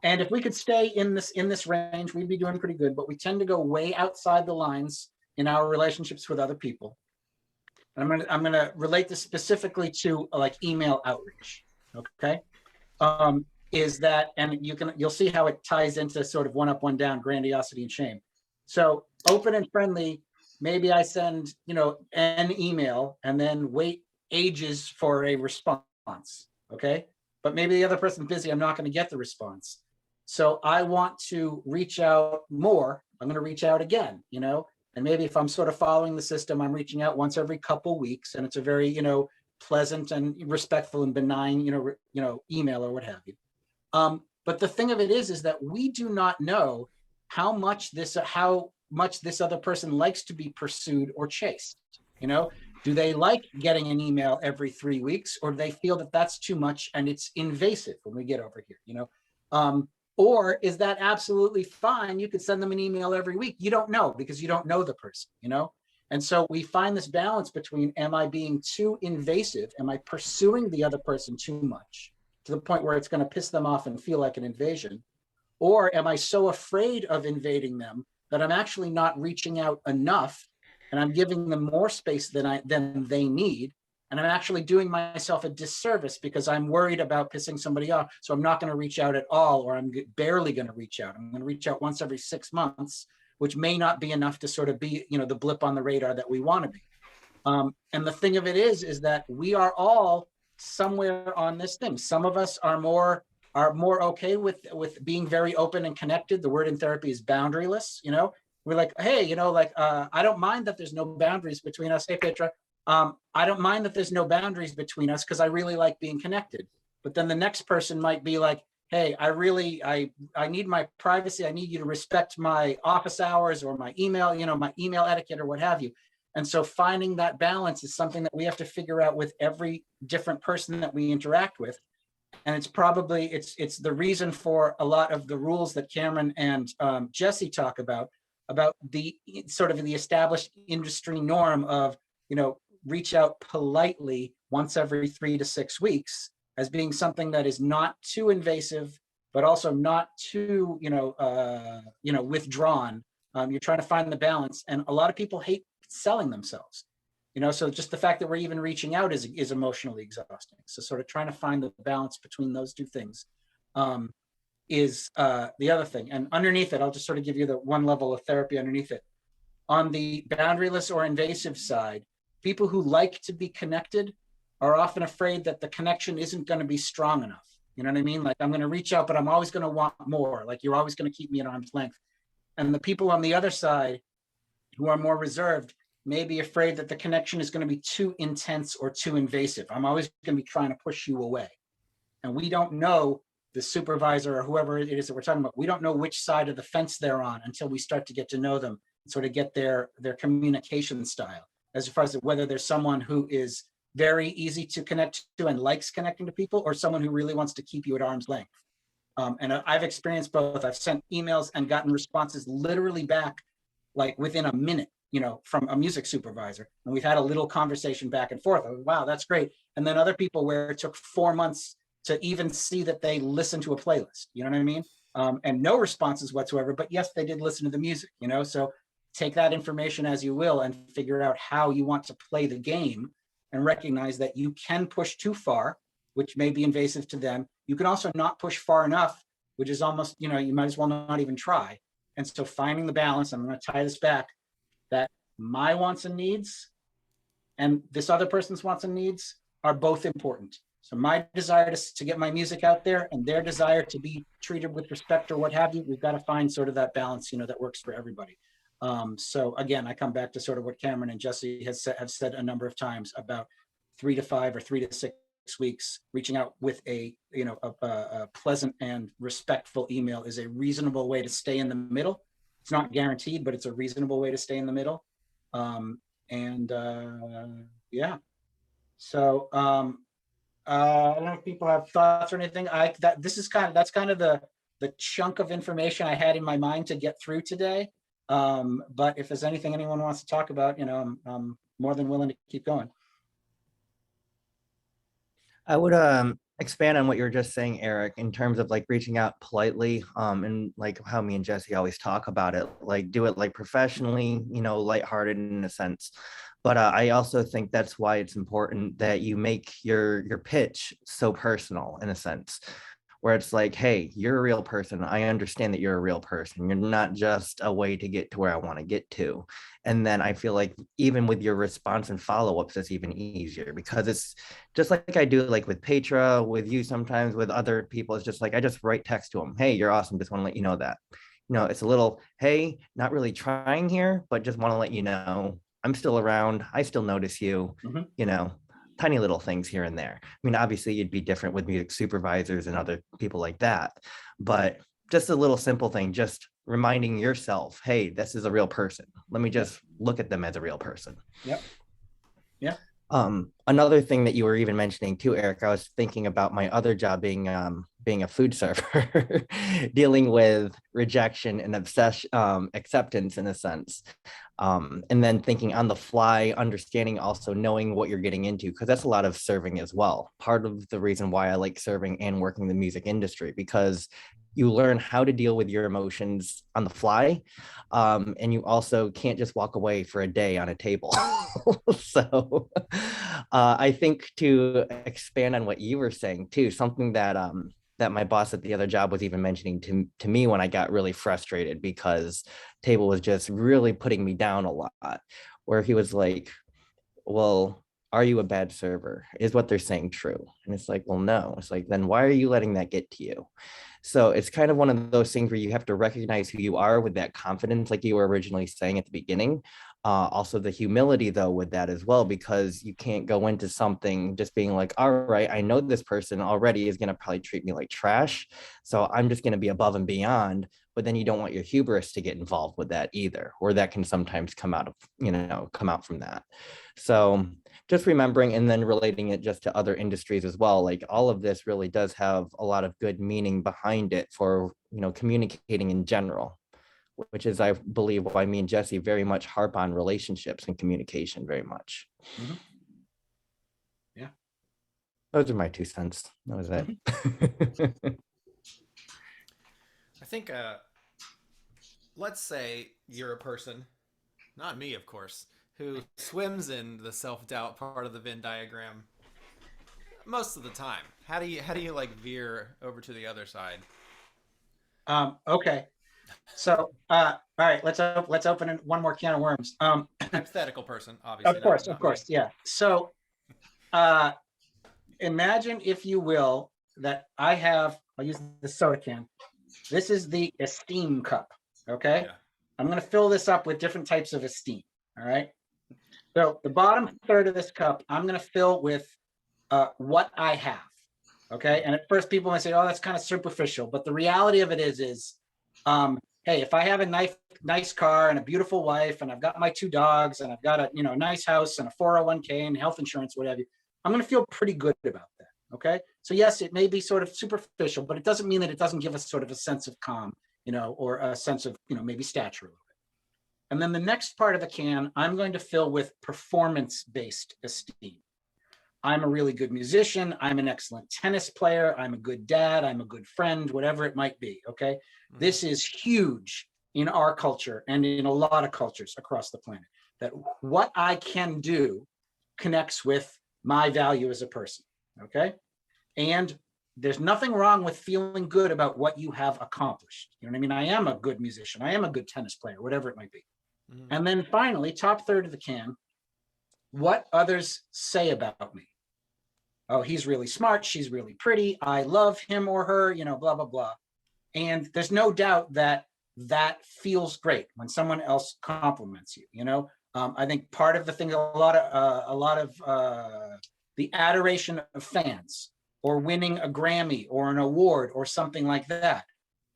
[SPEAKER 1] And if we could stay in this range, we'd be doing pretty good, but we tend to go way outside the lines in our relationships with other people. And I'm gonna relate this specifically to like email outreach. Okay. Is that, and you'll see how it ties into sort of one up, one down, grandiosity and shame. So open and friendly, maybe I send, an email and then wait ages for a response. Okay. But maybe the other person's busy. I'm not going to get the response. So I want to reach out more. I'm going to reach out again, and maybe if I'm sort of following the system, I'm reaching out once every couple weeks, and it's a very, pleasant and respectful and benign, email or what have you. But the thing of it is that we do not know how much this other person likes to be pursued or chased. Do they like getting an email every 3 weeks, or do they feel that that's too much and it's invasive when we get over here? Or is that absolutely fine? You could send them an email every week. You don't know because you don't know the person, And so we find this balance between, am I being too invasive? Am I pursuing the other person too much to the point where it's going to piss them off and feel like an invasion? Or am I so afraid of invading them that I'm actually not reaching out enough, and I'm giving them more space than they need, and I'm actually doing myself a disservice because I'm worried about pissing somebody off, so I'm not going to reach out at all, or I'm barely going to reach out. I'm going to reach out once every 6 months, which may not be enough to sort of be, the blip on the radar that we want to be. And the thing of it is that we are all somewhere on this thing. Some of us are more okay with being very open and connected. The word in therapy is boundaryless. We're like, hey, I don't mind that there's no boundaries between us. Hey, Petra, I don't mind that there's no boundaries between us because I really like being connected. But then the next person might be like, hey, I need my privacy. I need you to respect my office hours or my email, my email etiquette or what have you. And so finding that balance is something that we have to figure out with every different person that we interact with. And it's probably, it's the reason for a lot of the rules that Cameron and Jesse talk about the sort of the established industry norm of, reach out politely once every 3 to 6 weeks as being something that is not too invasive, but also not too, withdrawn. You're trying to find the balance. And a lot of people hate selling themselves. So just the fact that we're even reaching out is emotionally exhausting. So sort of trying to find the balance between those two things is the other thing. And underneath it, I'll just sort of give you the one level of therapy underneath it. On the boundaryless or invasive side, people who like to be connected are often afraid that the connection isn't going to be strong enough. You know what I mean? Like, I'm going to reach out, but I'm always going to want more. Like, you're always going to keep me at arm's length. And the people on the other side who are more reserved may be afraid that the connection is going to be too intense or too invasive. I'm always going to be trying to push you away. And we don't know, the supervisor or whoever it is that we're talking about, we don't know which side of the fence they're on until we start to get to know them, and sort of get their communication style, as far as whether there's someone who is very easy to connect to and likes connecting to people, or someone who really wants to keep you at arm's length. And I've experienced both. I've sent emails and gotten responses literally back like within a minute, from a music supervisor. And we've had a little conversation back and forth. Wow, that's great. And then other people where it took 4 months to even see that they listened to a playlist, you know what I mean? And no responses whatsoever, but yes, they did listen to the music, so take that information as you will and figure out how you want to play the game, and recognize that you can push too far, which may be invasive to them. You can also not push far enough, which is almost, you might as well not even try. And so finding the balance, I'm going to tie this back, that my wants and needs and this other person's wants and needs are both important. So my desire to get my music out there and their desire to be treated with respect or what have you, we've got to find sort of that balance, that works for everybody. So again, I come back to sort of what Cameron and Jesse have said a number of times about 3 to 5 or 3 to 6 weeks, reaching out with a pleasant and respectful email is a reasonable way to stay in the middle. It's not guaranteed, but it's a reasonable way to stay in the middle. Yeah. So I don't know if people have thoughts or anything. That's kind of the chunk of information I had in my mind to get through today. But if there's anything anyone wants to talk about, I'm more than willing to keep going.
[SPEAKER 3] I would expand on what you were just saying, Eric, in terms of like reaching out politely, and like how me and Jesse always talk about it, like do it like professionally, lighthearted in a sense. But I also think that's why it's important that you make your pitch so personal in a sense, where it's like, hey, you're a real person. I understand that you're a real person. You're not just a way to get to where I want to get to. And then I feel like even with your response and follow-ups, it's even easier, because it's just like I do like with Petra, with you sometimes, with other people. It's just like, I just write text to them. Hey, you're awesome. Just want to let you know that. It's a little, hey, not really trying here, but just want to let you know I'm still around. I still notice you, tiny little things here and there. I mean, obviously you'd be different with music supervisors and other people like that, but just a little simple thing, just reminding yourself, hey, this is a real person. Let me just look at them as a real person.
[SPEAKER 1] Yep. Yeah.
[SPEAKER 3] Another thing that you were even mentioning too, Eric, I was thinking about my other job being a food server, dealing with rejection and acceptance in a sense. And then thinking on the fly, understanding, also knowing what you're getting into, because that's a lot of serving as well. Part of the reason why I like serving and working in the music industry, because you learn how to deal with your emotions on the fly. And you also can't just walk away for a day on a table. So I think to expand on what you were saying too, something that my boss at the other job was even mentioning to me when I got really frustrated, because table was just really putting me down a lot, where he was like, well, are you a bad server? Is what they're saying true? And it's like, well, no. It's like, then why are you letting that get to you? So it's kind of one of those things where you have to recognize who you are with that confidence, like you were originally saying at the beginning. Also the humility though with that as well, because you can't go into something just being like, all right, I know this person already is going to probably treat me like trash, so I'm just going to be above and beyond. But then you don't want your hubris to get involved with that either, or that can sometimes come out of, come out from that. So just remembering and then relating it just to other industries as well, like all of this really does have a lot of good meaning behind it for, communicating in general, which is, I believe, why me and Jesse very much harp on relationships and communication very much.
[SPEAKER 1] Mhm. Yeah.
[SPEAKER 3] Those are my 2 cents. That was it.
[SPEAKER 4] I think, let's say you're a person, not me, of course, who swims in the self-doubt part of the Venn diagram most of the time. How do you like veer over to the other side?
[SPEAKER 1] Okay. So, all right, let's open one more can of worms.
[SPEAKER 4] Hypothetical person, obviously.
[SPEAKER 1] Of course, yeah. So, imagine, if you will, that I'll use the soda can. This is the esteem cup. Okay.
[SPEAKER 4] Yeah.
[SPEAKER 1] I'm going to fill this up with different types of esteem. All right. So the bottom third of this cup, I'm going to fill with what I have. Okay. And at first people might say, oh, that's kind of superficial. But the reality of it is, hey, if I have a nice car and a beautiful wife, and I've got my 2 dogs, and I've got a nice house and a 401k and health insurance, whatever, I'm going to feel pretty good about that. Okay. So yes, it may be sort of superficial, but it doesn't mean that it doesn't give us sort of a sense of calm, or a sense of, maybe stature a little bit. And then the next part of the can, I'm going to fill with performance-based esteem. I'm a really good musician. I'm an excellent tennis player. I'm a good dad. I'm a good friend, whatever it might be. Okay. Mm-hmm. This is huge in our culture and in a lot of cultures across the planet, that what I can do connects with my value as a person. Okay. And there's nothing wrong with feeling good about what you have accomplished. You know what I mean? I am a good musician. I am a good tennis player, whatever it might be. Mm-hmm. And then finally, top third of the can, what others say about me. Oh, he's really smart. She's really pretty. I love him or her, blah, blah, blah. And there's no doubt that feels great when someone else compliments you. I think part of the thing, a lot of the adoration of fans, or winning a Grammy or an award or something like that,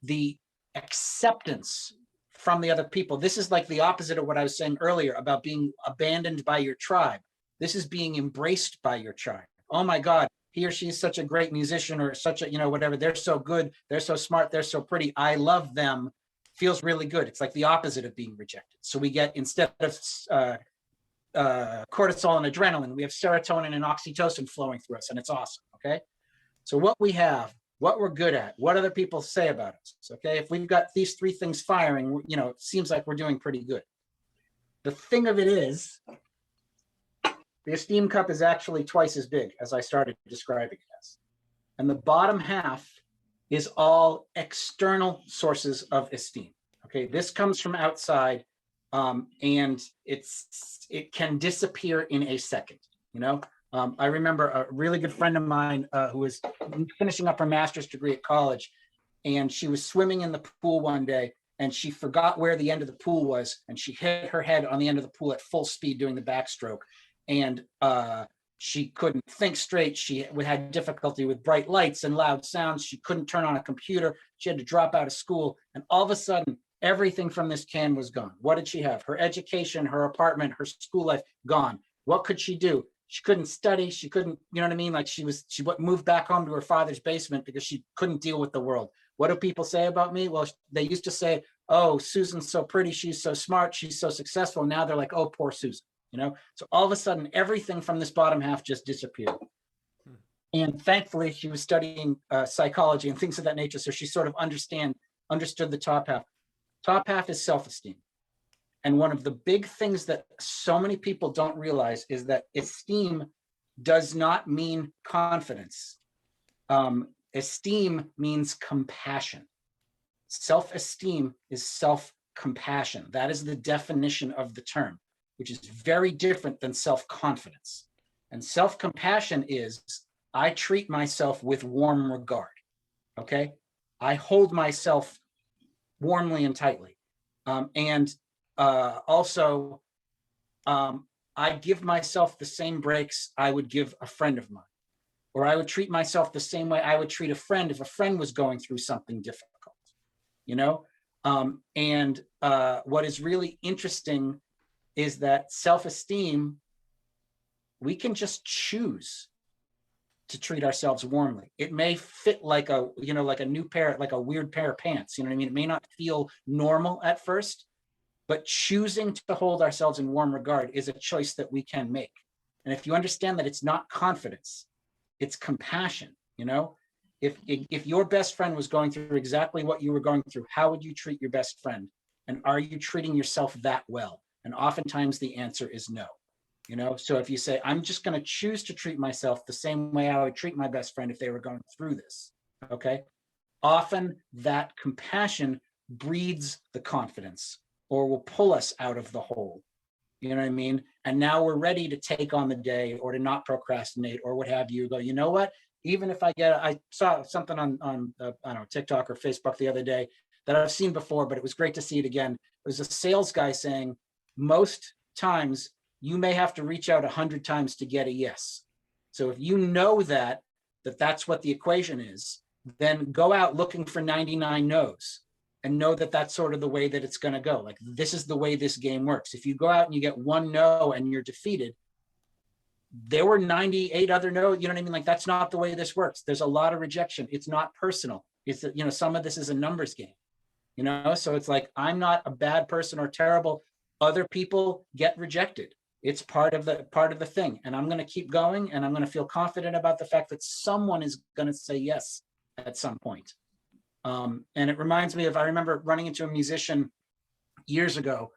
[SPEAKER 1] the acceptance from the other people. This is like the opposite of what I was saying earlier about being abandoned by your tribe. This is being embraced by your tribe. Oh my God, he or she is such a great musician, or such a, whatever. They're so good. They're so smart. They're so pretty. I love them. Feels really good. It's like the opposite of being rejected. So we get, instead of cortisol and adrenaline, we have serotonin and oxytocin flowing through us, and it's awesome. Okay. So what we have, what we're good at, what other people say about us. Okay. If we've got these 3 things firing, it seems like we're doing pretty good. The thing of it is, the esteem cup is actually twice as big as I started describing it as. And the bottom half is all external sources of esteem. Okay. This comes from outside, and it can disappear in a second. I remember a really good friend of mine who was finishing up her master's degree at college, and she was swimming in the pool one day, and she forgot where the end of the pool was, and she hit her head on the end of the pool at full speed doing the backstroke, and she couldn't think straight. She had difficulty with bright lights and loud sounds. She couldn't turn on a computer. She had to drop out of school, and all of a sudden, everything from this can was gone. What did she have? Her education, her apartment, her school life, gone. What could she do? She couldn't study. She couldn't, you know what I mean? Like she moved back home to her father's basement because she couldn't deal with the world. What do people say about me? Well, they used to say, oh, Susan's so pretty. She's so smart. She's so successful. Now they're like, oh, poor Susan, So all of a sudden, everything from this bottom half just disappeared. And thankfully, she was studying psychology and things of that nature. So she sort of understood the top half. Top half is self-esteem. And one of the big things that so many people don't realize is that esteem does not mean confidence. Esteem means compassion. Self-esteem is self-compassion. That is the definition of the term, which is very different than self-confidence. And self-compassion is, I treat myself with warm regard. Okay. I hold myself warmly and tightly. And also, I give myself the same breaks I would give a friend of mine, or I would treat myself the same way I would treat a friend if a friend was going through something difficult, you know? And what is really interesting is that self-esteem, we can just choose to treat ourselves warmly. It may fit like a, you know, like a new pair, like a weird pair of pants, you know what I mean? It may not feel normal at first, but choosing to hold ourselves in warm regard is a choice that we can make. And if you understand that it's not confidence, it's compassion, you know? If your best friend was going through exactly what you were going through, how would you treat your best friend? And are you treating yourself that well? And oftentimes the answer is no. You know, so if you say, I'm just going to choose to treat myself the same way I would treat my best friend if they were going through this, okay? Often that compassion breeds the confidence or will pull us out of the hole. You know what I mean? And now we're ready to take on the day or to not procrastinate or what have you. Go, you know what? Even if I saw something on I don't know, TikTok or Facebook the other day that I've seen before, but it was great to see it again. It was a sales guy saying, most times you may have to reach out 100 times to get a yes. So if you know that that's what the equation is, then go out looking for 99 no's and know that that's sort of the way that it's going to go. Like, this is the way this game works. If you go out and you get one no and you're defeated, there were 98 other no, you know what I mean? Like, that's not the way this works. There's a lot of rejection. It's not personal. It's, you know, some of this is a numbers game, you know? So it's like, I'm not a bad person or terrible. Other people get rejected. It's part of the thing. And I'm going to keep going, and I'm going to feel confident about the fact that someone is going to say yes at some point. And it reminds me of, I remember running into a musician years ago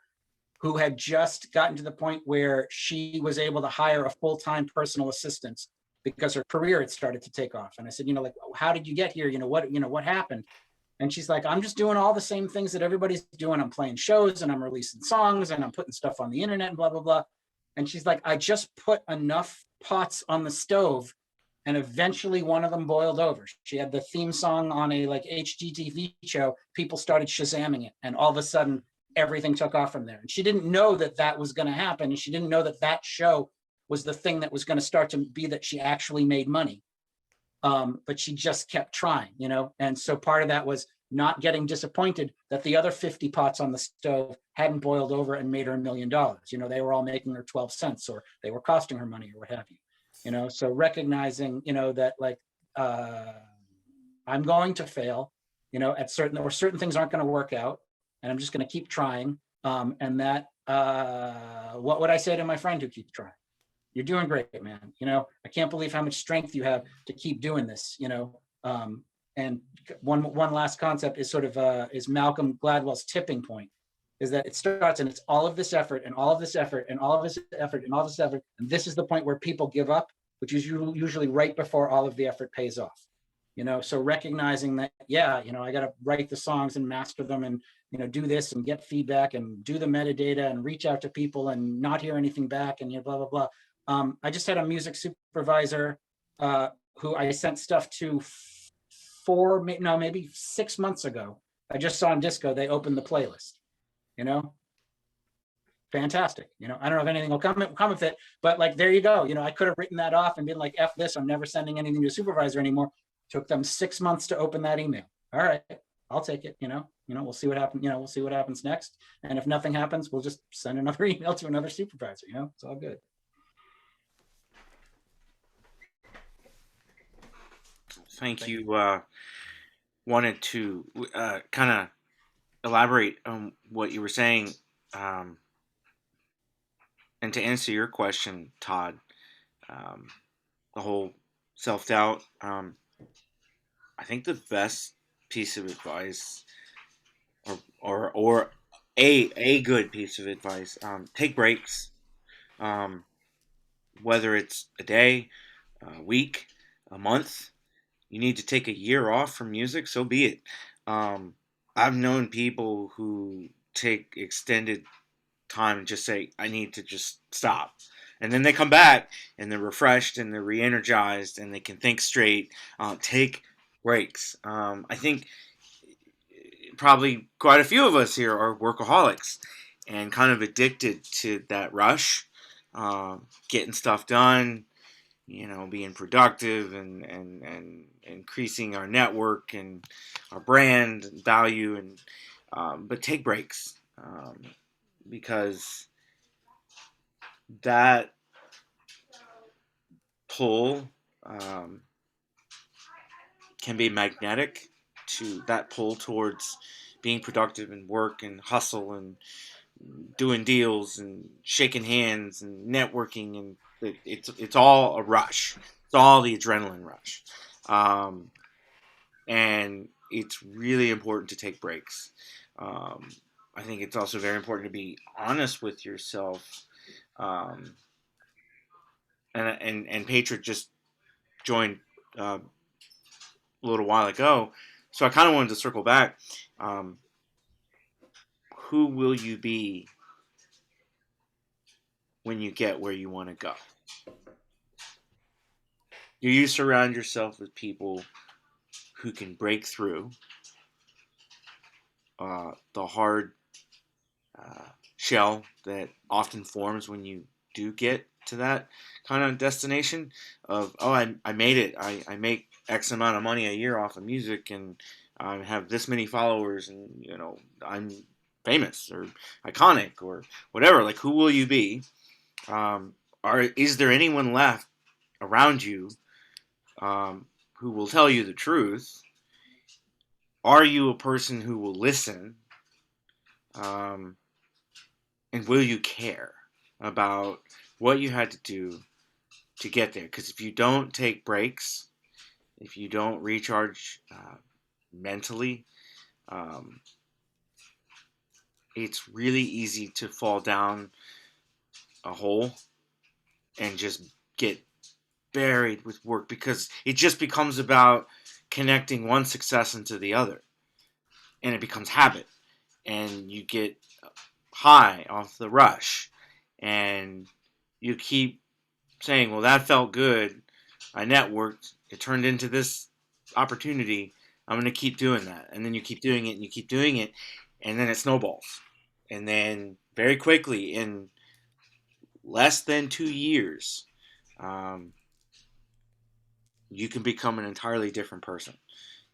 [SPEAKER 1] who had just gotten to the point where she was able to hire a full-time personal assistant because her career had started to take off. And I said, you know, like, how did you get here? You know, what happened? And she's like, I'm just doing all the same things that everybody's doing. I'm playing shows and I'm releasing songs and I'm putting stuff on the internet and blah, blah, blah. And she's like, I just put enough pots on the stove and eventually one of them boiled over. She had the theme song on a like HGTV show. People started Shazamming it, and all of a sudden everything took off from there. And she didn't know that that was going to happen. And she didn't know that that show was the thing that was going to start to be that she actually made money. But she just kept trying, you know? And so part of that was not getting disappointed that the other 50 pots on the stove hadn't boiled over and made her $1 million. You know, they were all making her 12 cents or they were costing her money or what have you. You know, so recognizing, you know, that like, I'm going to fail, you know, at certain things aren't going to work out, and I'm just going to keep trying. And that, what would I say to my friend who keeps trying? You're doing great, man. You know, I can't believe how much strength you have to keep doing this, you know. And one last concept is sort of, is Malcolm Gladwell's tipping point, is that it starts and it's all of this effort and all of this effort and all of this effort and all this effort. And this is the point where people give up, which is usually right before all of the effort pays off. You know, so recognizing that, yeah, you know, I got to write the songs and master them and, you know, do this and get feedback and do the metadata and reach out to people and not hear anything back and, you know, blah, blah, blah. I just had a music supervisor who I sent stuff to maybe 6 months ago. I just saw on Disco, they opened the playlist. You know, fantastic. You know, I don't know if anything will come of it, but like, there you go. You know, I could have written that off and been like, F this, I'm never sending anything to a supervisor anymore. Took them 6 months to open that email. All right, I'll take it. You know, we'll see what happens. You know, we'll see what happens next. And if nothing happens, we'll just send another email to another supervisor. You know, it's all good.
[SPEAKER 2] Thank you. Wanted to kind of elaborate on what you were saying, and to answer your question, Todd, the whole self-doubt. I think the best piece of advice, or a good piece of advice, take breaks. Whether it's a day, a week, a month, you need to take a year off from music, so be it. I've known people who take extended time and just say, I need to just stop. And then they come back and they're refreshed and they're re-energized and they can think straight. Take breaks. I think probably quite a few of us here are workaholics and kind of addicted to that rush, getting stuff done, being productive and increasing our network and our brand value, and but take breaks, because that pull can be magnetic to that pull towards being productive and work and hustle and doing deals and shaking hands and networking, and it's all a rush. It's all the adrenaline rush, and it's really important to take breaks. I think it's also very important to be honest with yourself. And Patriot just joined a little while ago, so I kind of wanted to circle back. Who will you be when you get where you want to go? You surround yourself with people who can break through the hard shell that often forms when you do get to that kind of destination of, oh, I made it. I make X amount of money a year off of music, and I have this many followers, and I'm famous or iconic or whatever. Like, who will you be? Is there anyone left around you who will tell you the truth? Are you a person who will listen? And will you care about what you had to do to get there? Because if you don't take breaks, if you don't recharge mentally, it's really easy to fall down a hole and just get buried with work, because it just becomes about connecting one success into the other, and it becomes habit, and you get high off the rush, and you keep saying, well, that felt good, I networked, it turned into this opportunity, I'm going to keep doing that. And then you keep doing it, and you keep doing it, and then it snowballs. And then very quickly, in less than 2 years, you can become an entirely different person.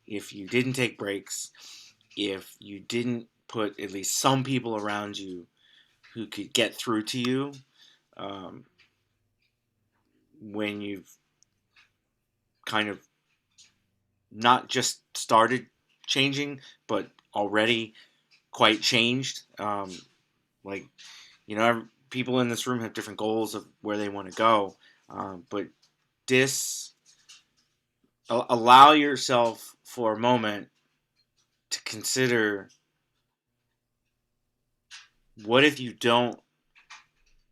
[SPEAKER 2] If you didn't take breaks, if you didn't put at least some people around you who could get through to you when you've kind of not just started changing, but already quite changed. People in this room have different goals of where they want to go, but allow yourself for a moment to consider, what if you don't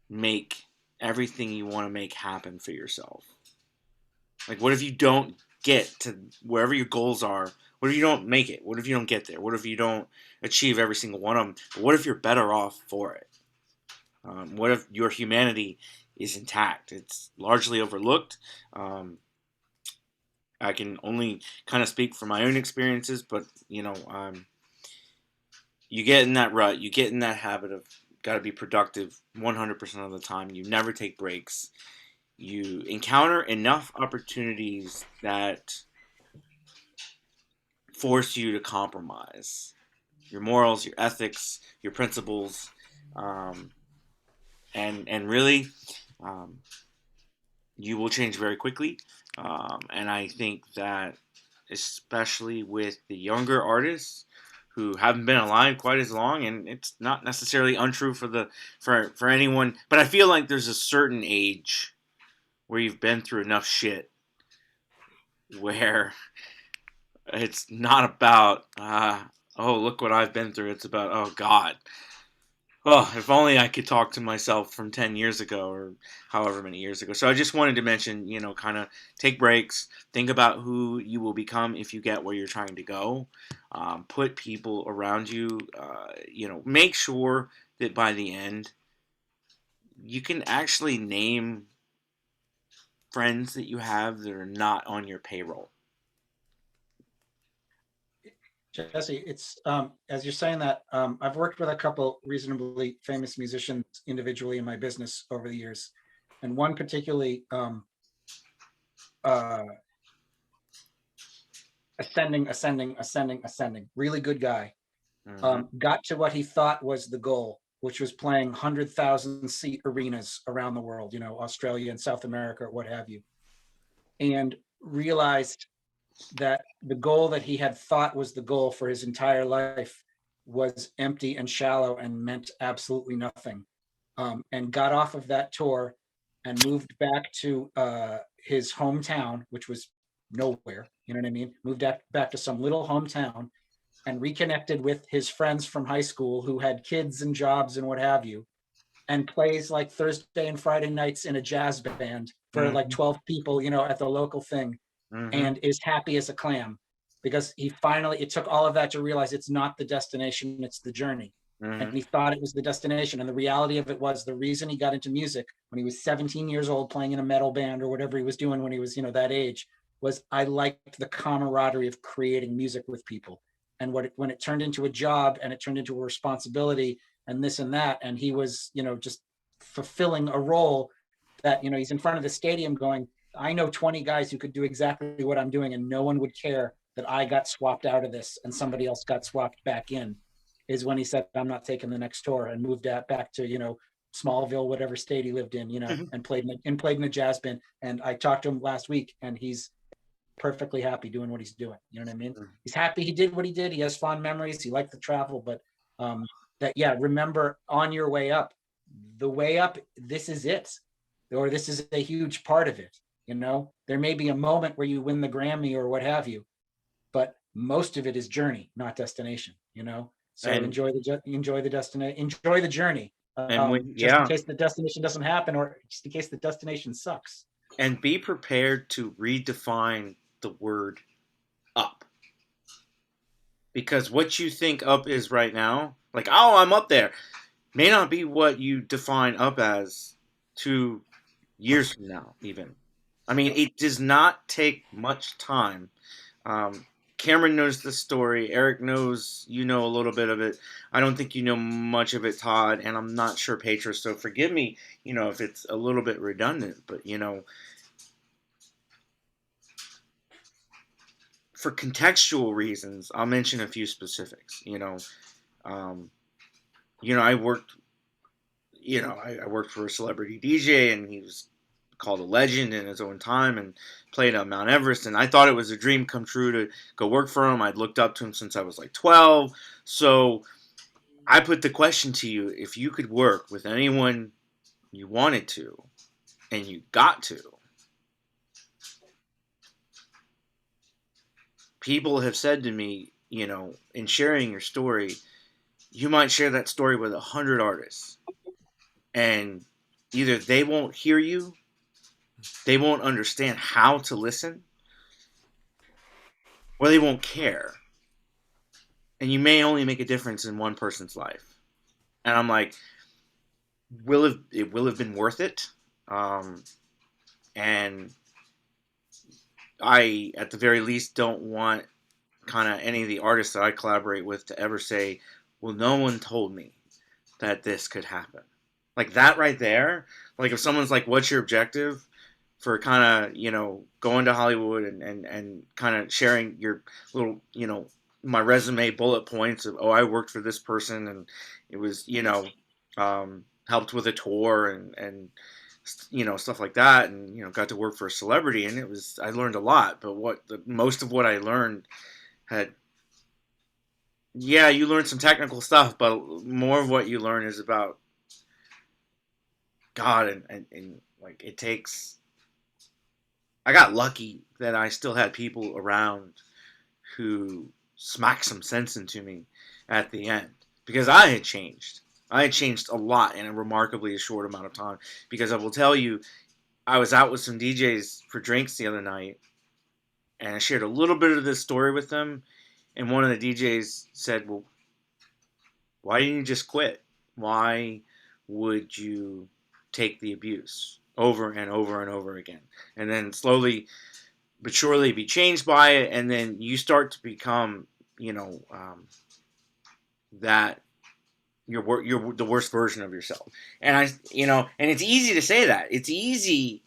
[SPEAKER 2] make everything you want to make happen for yourself? Like, what if you don't get to wherever your goals are? What if you don't make it? What if you don't get there? What if you don't achieve every single one of them? But what if you're better off for it? What if your humanity is intact? It's largely overlooked. I can only kind of speak from my own experiences, but you get in that rut, you get in that habit of got to be productive 100% of the time. You never take breaks. You encounter enough opportunities that force you to compromise your morals, your ethics, your principles, and really, you will change very quickly. And I think that, especially with the younger artists who haven't been alive quite as long, and it's not necessarily untrue for anyone, but I feel like there's a certain age where you've been through enough shit where it's not about oh, look what I've been through. It's about, oh God, oh, if only I could talk to myself from 10 years ago or however many years ago. So I just wanted to mention, kind of take breaks, think about who you will become if you get where you're trying to go. Put people around you, make sure that by the end, you can actually name friends that you have that are not on your payroll.
[SPEAKER 1] Jesse, it's as you're saying that, I've worked with a couple reasonably famous musicians individually in my business over the years, and one particularly uh, ascending, really good guy. Got to what he thought was the goal, which was playing 100,000 seat arenas around the world, Australia and South America, what have you, and realized that the goal that he had thought was the goal for his entire life was empty and shallow and meant absolutely nothing. And got off of that tour and moved back to his hometown, which was nowhere. You know what I mean? Moved back to some little hometown and reconnected with his friends from high school who had kids and jobs and what have you, and plays like Thursday and Friday nights in a jazz band for like 12 people, at the local thing, and is happy as a clam because it took all of that to realize it's not the destination, it's the journey. And he thought it was the destination. And the reality of it was the reason he got into music when he was 17 years old, playing in a metal band or whatever he was doing when he was, that age, was I liked the camaraderie of creating music with people. And when it turned into a job and it turned into a responsibility and this and that, and he was, just fulfilling a role that, he's in front of the stadium going, I know 20 guys who could do exactly what I'm doing and no one would care that I got swapped out of this and somebody else got swapped back in, is when he said, I'm not taking the next tour, and moved back to, Smallville, whatever state he lived in, and played in a jazz band. And I talked to him last week and he's perfectly happy doing what he's doing. You know what I mean? He's happy he did what he did. He has fond memories. He liked the travel, but remember on your way up, the way up, this is it, or this is a huge part of it. There may be a moment where you win the Grammy or what have you, but most of it is journey, not destination, So enjoy the destination, enjoy the journey. In case the destination doesn't happen, or just in case the destination sucks.
[SPEAKER 2] And be prepared to redefine the word up. Because what you think up is right now, like, oh, I'm up there, may not be what you define up as 2 years from now, even. I mean, it does not take much time. Cameron knows the story. Eric knows, a little bit of it. I don't think you know much of it, Todd, and I'm not sure, Petra, so forgive me, if it's a little bit redundant, but, for contextual reasons, I'll mention a few specifics. I worked, I worked for a celebrity DJ, and he was called a legend in his own time and played on Mount Everest. And I thought it was a dream come true to go work for him. I'd looked up to him since I was like 12. So I put the question to you, if you could work with anyone you wanted to, and you got to, people have said to me, in sharing your story, you might share that story with 100 artists, and either they won't hear you, they won't understand how to listen, or they won't care. And you may only make a difference in one person's life. And I'm like, it will have been worth it. And I, at the very least, don't want kind of any of the artists that I collaborate with to ever say, well, no one told me that this could happen. Like that right there. Like if someone's like, what's your objective for kind of, going to Hollywood and kind of sharing your little, my resume bullet points of, oh, I worked for this person and it was, helped with a tour and stuff like that, and got to work for a celebrity, and I learned a lot. But most of what I learned you learn some technical stuff, but more of what you learn is about God, and like it takes. I got lucky that I still had people around who smacked some sense into me at the end, because I had changed. I had changed a lot in a remarkably short amount of time, because I will tell you, I was out with some DJs for drinks the other night, and I shared a little bit of this story with them, and one of the DJs said, well, why didn't you just quit? Why would you take the abuse over and over and over again? And then slowly but surely be changed by it, and then you start to become that you're the worst version of yourself. And and it's easy to say that. It's easy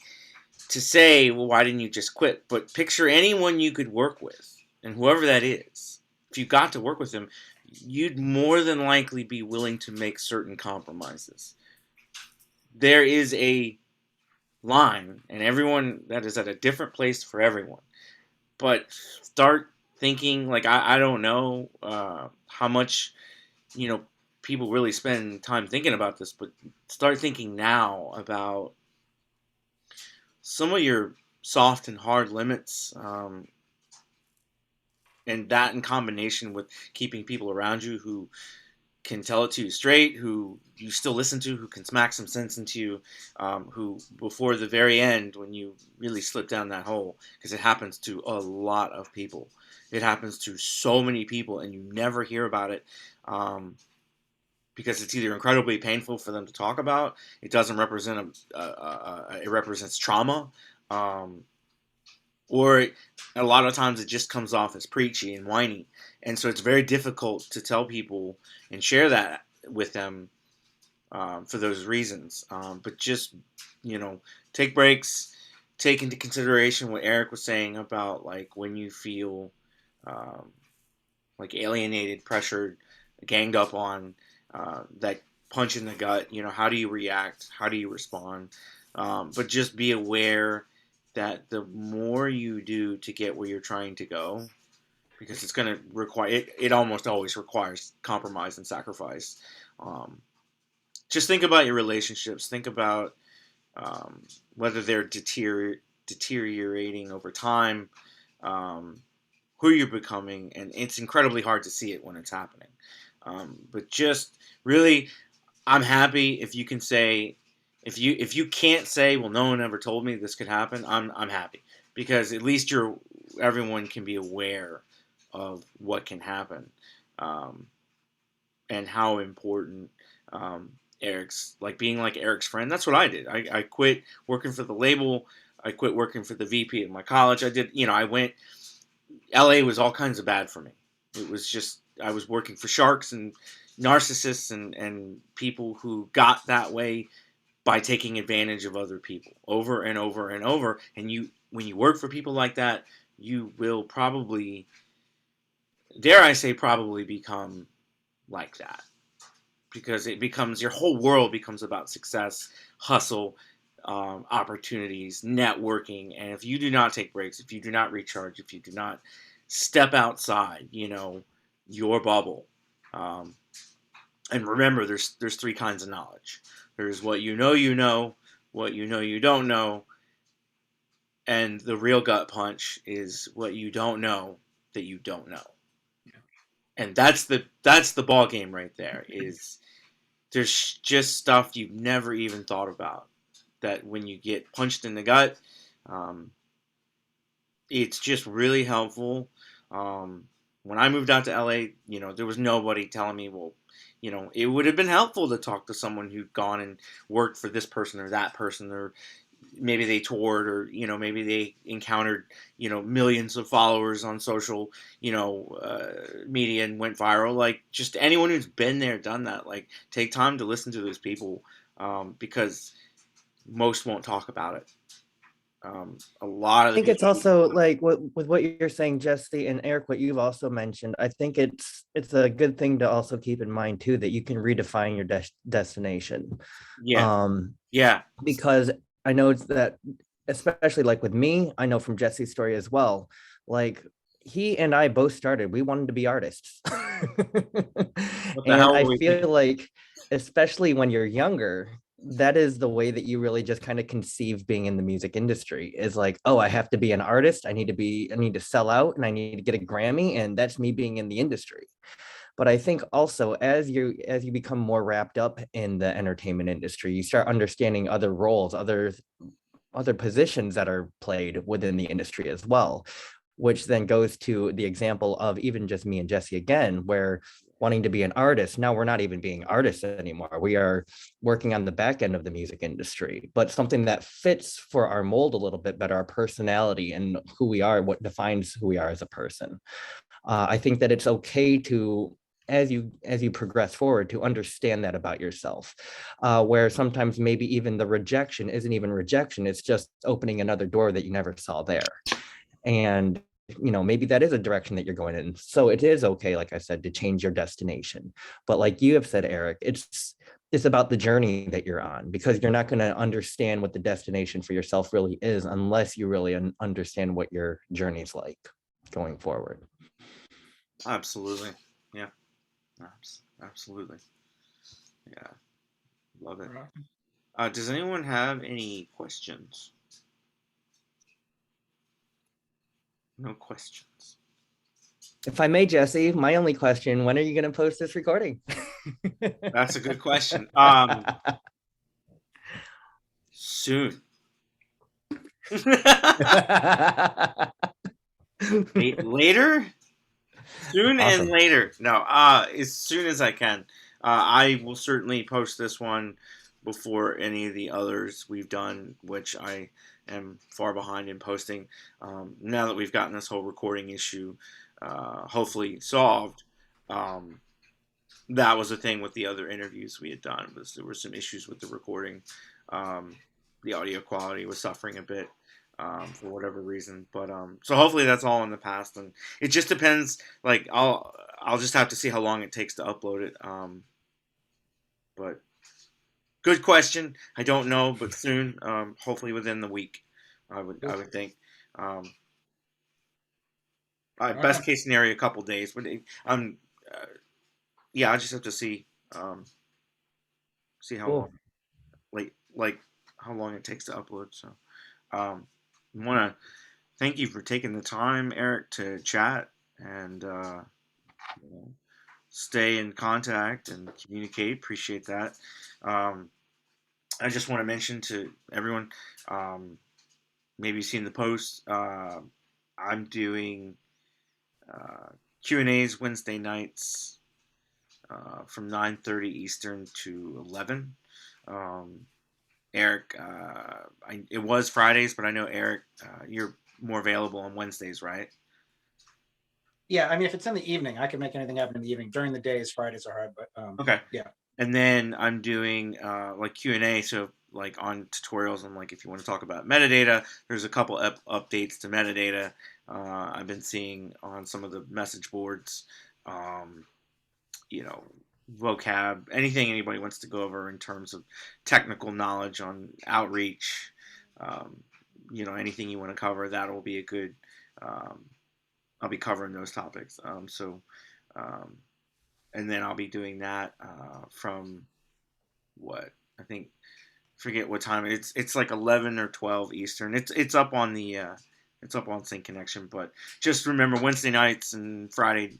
[SPEAKER 2] to say, well, why didn't you just quit? But picture anyone you could work with, and whoever that is, if you got to work with them, you'd more than likely be willing to make certain compromises. There is a line, and everyone that is at a different place for everyone. But start thinking, like, I don't know how much, people really spend time thinking about this, but start thinking now about some of your soft and hard limits, and that in combination with keeping people around you who can tell it to you straight, who you still listen to, who can smack some sense into you, who before the very end, when you really slip down that hole, because it happens to a lot of people. It happens to so many people, and you never hear about it, because it's either incredibly painful for them to talk about, it doesn't represent it represents trauma, or a lot of times it just comes off as preachy and whiny. And so it's very difficult to tell people and share that with them, for those reasons. But just, take breaks, take into consideration what Eric was saying about, like, when you feel like alienated, pressured, ganged up on, that punch in the gut, how do you react? How do you respond? But just be aware that the more you do to get where you're trying to go, because it's going to require, it almost always requires compromise and sacrifice. Just think about your relationships. Think about whether they're deteriorating over time, who you're becoming, and it's incredibly hard to see it when it's happening. But just really, I'm happy if you can say, if you can't say, well, no one ever told me this could happen, I'm happy, because at least everyone can be aware of what can happen, and how important, being like Eric's friend. That's what I did. I quit working for the label. I quit working for the VP at my college. I did, I went, LA was all kinds of bad for me. It was just, I was working for sharks and narcissists and people who got that way by taking advantage of other people over and over and over. And when you work for people like that, you will probably, dare I say, probably become like that, because your whole world becomes about success, hustle, opportunities, networking. And if you do not take breaks, if you do not recharge, if you do not step outside, your bubble, and remember, there's three kinds of knowledge. There's what you know, what you don't know, and the real gut punch is what you don't know that you don't know. And that's the ball game right there. Is there's just stuff you've never even thought about, that when you get punched in the gut, it's just really helpful. When I moved out to LA, there was nobody telling me, well, it would have been helpful to talk to someone who'd gone and worked for this person or that person, or maybe they toured, or, maybe they encountered, millions of followers on social, media and went viral. Like, just anyone who's been there, done that, like, take time to listen to those people, because most won't talk about it. A lot of
[SPEAKER 3] I think it's also like with what you're saying, Jesse and Eric, what you've also mentioned. I think it's a good thing to also keep in mind too, that you can redefine your destination.
[SPEAKER 2] Yeah.
[SPEAKER 3] Because I know it's that, especially like with me, I know from Jesse's story as well. Like, he and I both started, we wanted to be artists. And I feel like, especially when you're younger, that is the way that you really just kind of conceive being in the music industry, is like, oh, I have to be an artist. I need to sell out, and I need to get a Grammy, and that's me being in the industry. But I think also as you become more wrapped up in the entertainment industry, you start understanding other roles, other positions that are played within the industry as well, which then goes to the example of even just me and Jesse again, where wanting to be an artist, now we're not even being artists anymore. We are working on the back end of the music industry, but something that fits for our mold a little bit better, our personality and who we are, what defines who we are as a person. I think that it's okay to, as you progress forward, to understand that about yourself, where sometimes maybe even the rejection isn't even rejection, it's just opening another door that you never saw there. And maybe that is a direction that you're going in. So it is okay, like I said, to change your destination. But like you have said, Eric, it's about the journey that you're on, because you're not going to understand what the destination for yourself really is unless you really understand what your journey is like going forward.
[SPEAKER 2] Absolutely. Yeah. Absolutely. Yeah. Love it. Does anyone have any questions? No questions.
[SPEAKER 3] If I may, Jesse, my only question, when are you going to post this recording?
[SPEAKER 2] That's a good question. Soon. Later? Soon
[SPEAKER 3] Awesome.
[SPEAKER 2] and later. No, as soon as I can. I will certainly post this one before any of the others we've done, which I am far behind in posting. Now that we've gotten this whole recording issue hopefully solved, that was the thing with the other interviews we had done, was there were some issues with the recording. The audio quality was suffering a bit. For whatever reason, but so hopefully that's all in the past, and it just depends. Like I'll just have to see how long it takes to upload it. But good question. I don't know, but soon. Hopefully within the week, I would think. Best case scenario, a couple days, but yeah, I just have to see how
[SPEAKER 3] Cool.
[SPEAKER 2] long, like how long it takes to upload. So, I want to thank you for taking the time, Eric, to chat and stay in contact and communicate. Appreciate that. I just want to mention to everyone, maybe you've seen the post. I'm doing Q&As Wednesday nights from 9:30 Eastern to 11. Eric, it was Fridays, but I know, Eric, you're more available on Wednesdays, right?
[SPEAKER 1] Yeah, I mean, if it's in the evening, I can make anything happen in the evening. During the days, Fridays are hard, but
[SPEAKER 2] okay.
[SPEAKER 1] Yeah.
[SPEAKER 2] And then I'm doing like Q&A, so like on tutorials, and like if you want to talk about metadata, there's a couple updates to metadata I've been seeing on some of the message boards. Vocab, anything anybody wants to go over in terms of technical knowledge on outreach, anything you want to cover, that will be a good, I'll be covering those topics. And then I'll be doing that from what I think, forget what time it's like 11 or 12 Eastern. It's up on the it's up on Sync Connection, but just remember Wednesday nights and Friday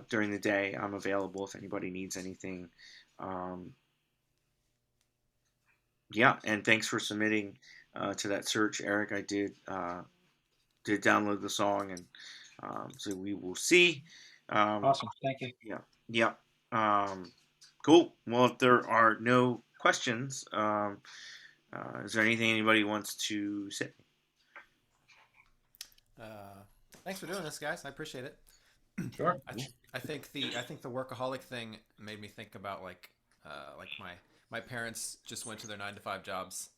[SPEAKER 2] during the day I'm available if anybody needs anything. Yeah, and thanks for submitting to that search, Eric. I did download the song, and so we will see.
[SPEAKER 1] Awesome, thank you.
[SPEAKER 2] Yeah. Cool. Well, if there are no questions, is there anything anybody wants to say?
[SPEAKER 4] Thanks for doing this, guys. I appreciate it.
[SPEAKER 1] Sure.
[SPEAKER 4] I think the workaholic thing made me think about like my parents just went to their 9 to 5 jobs,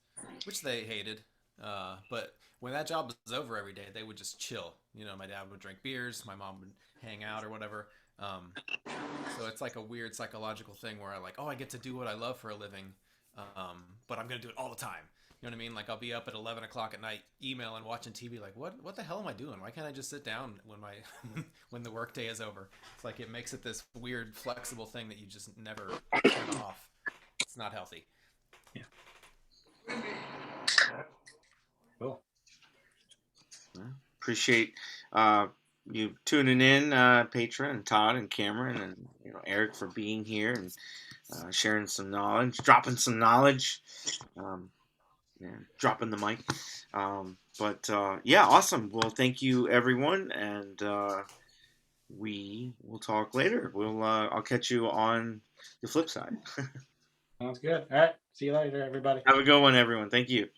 [SPEAKER 4] which they hated. But when that job was over every day, they would just chill. My dad would drink beers, my mom would hang out or whatever. So it's like a weird psychological thing where I get to do what I love for a living, but I'm gonna do it all the time. You know what I mean? Like I'll be up at 11 o'clock at night, emailing, watching TV. Like what the hell am I doing? Why can't I just sit down when when the workday is over? It's like it makes it this weird flexible thing that you just never turn off. It's not healthy.
[SPEAKER 1] Yeah. Cool.
[SPEAKER 2] Appreciate you tuning in, Petra and Todd and Cameron and Eric, for being here and sharing some knowledge, dropping some knowledge, dropping the mic. But yeah, awesome. Well, thank you, everyone, and we will talk later. I'll catch you on the flip side.
[SPEAKER 1] Sounds good. All right. See you later, everybody.
[SPEAKER 2] Have a good one, everyone. Thank you.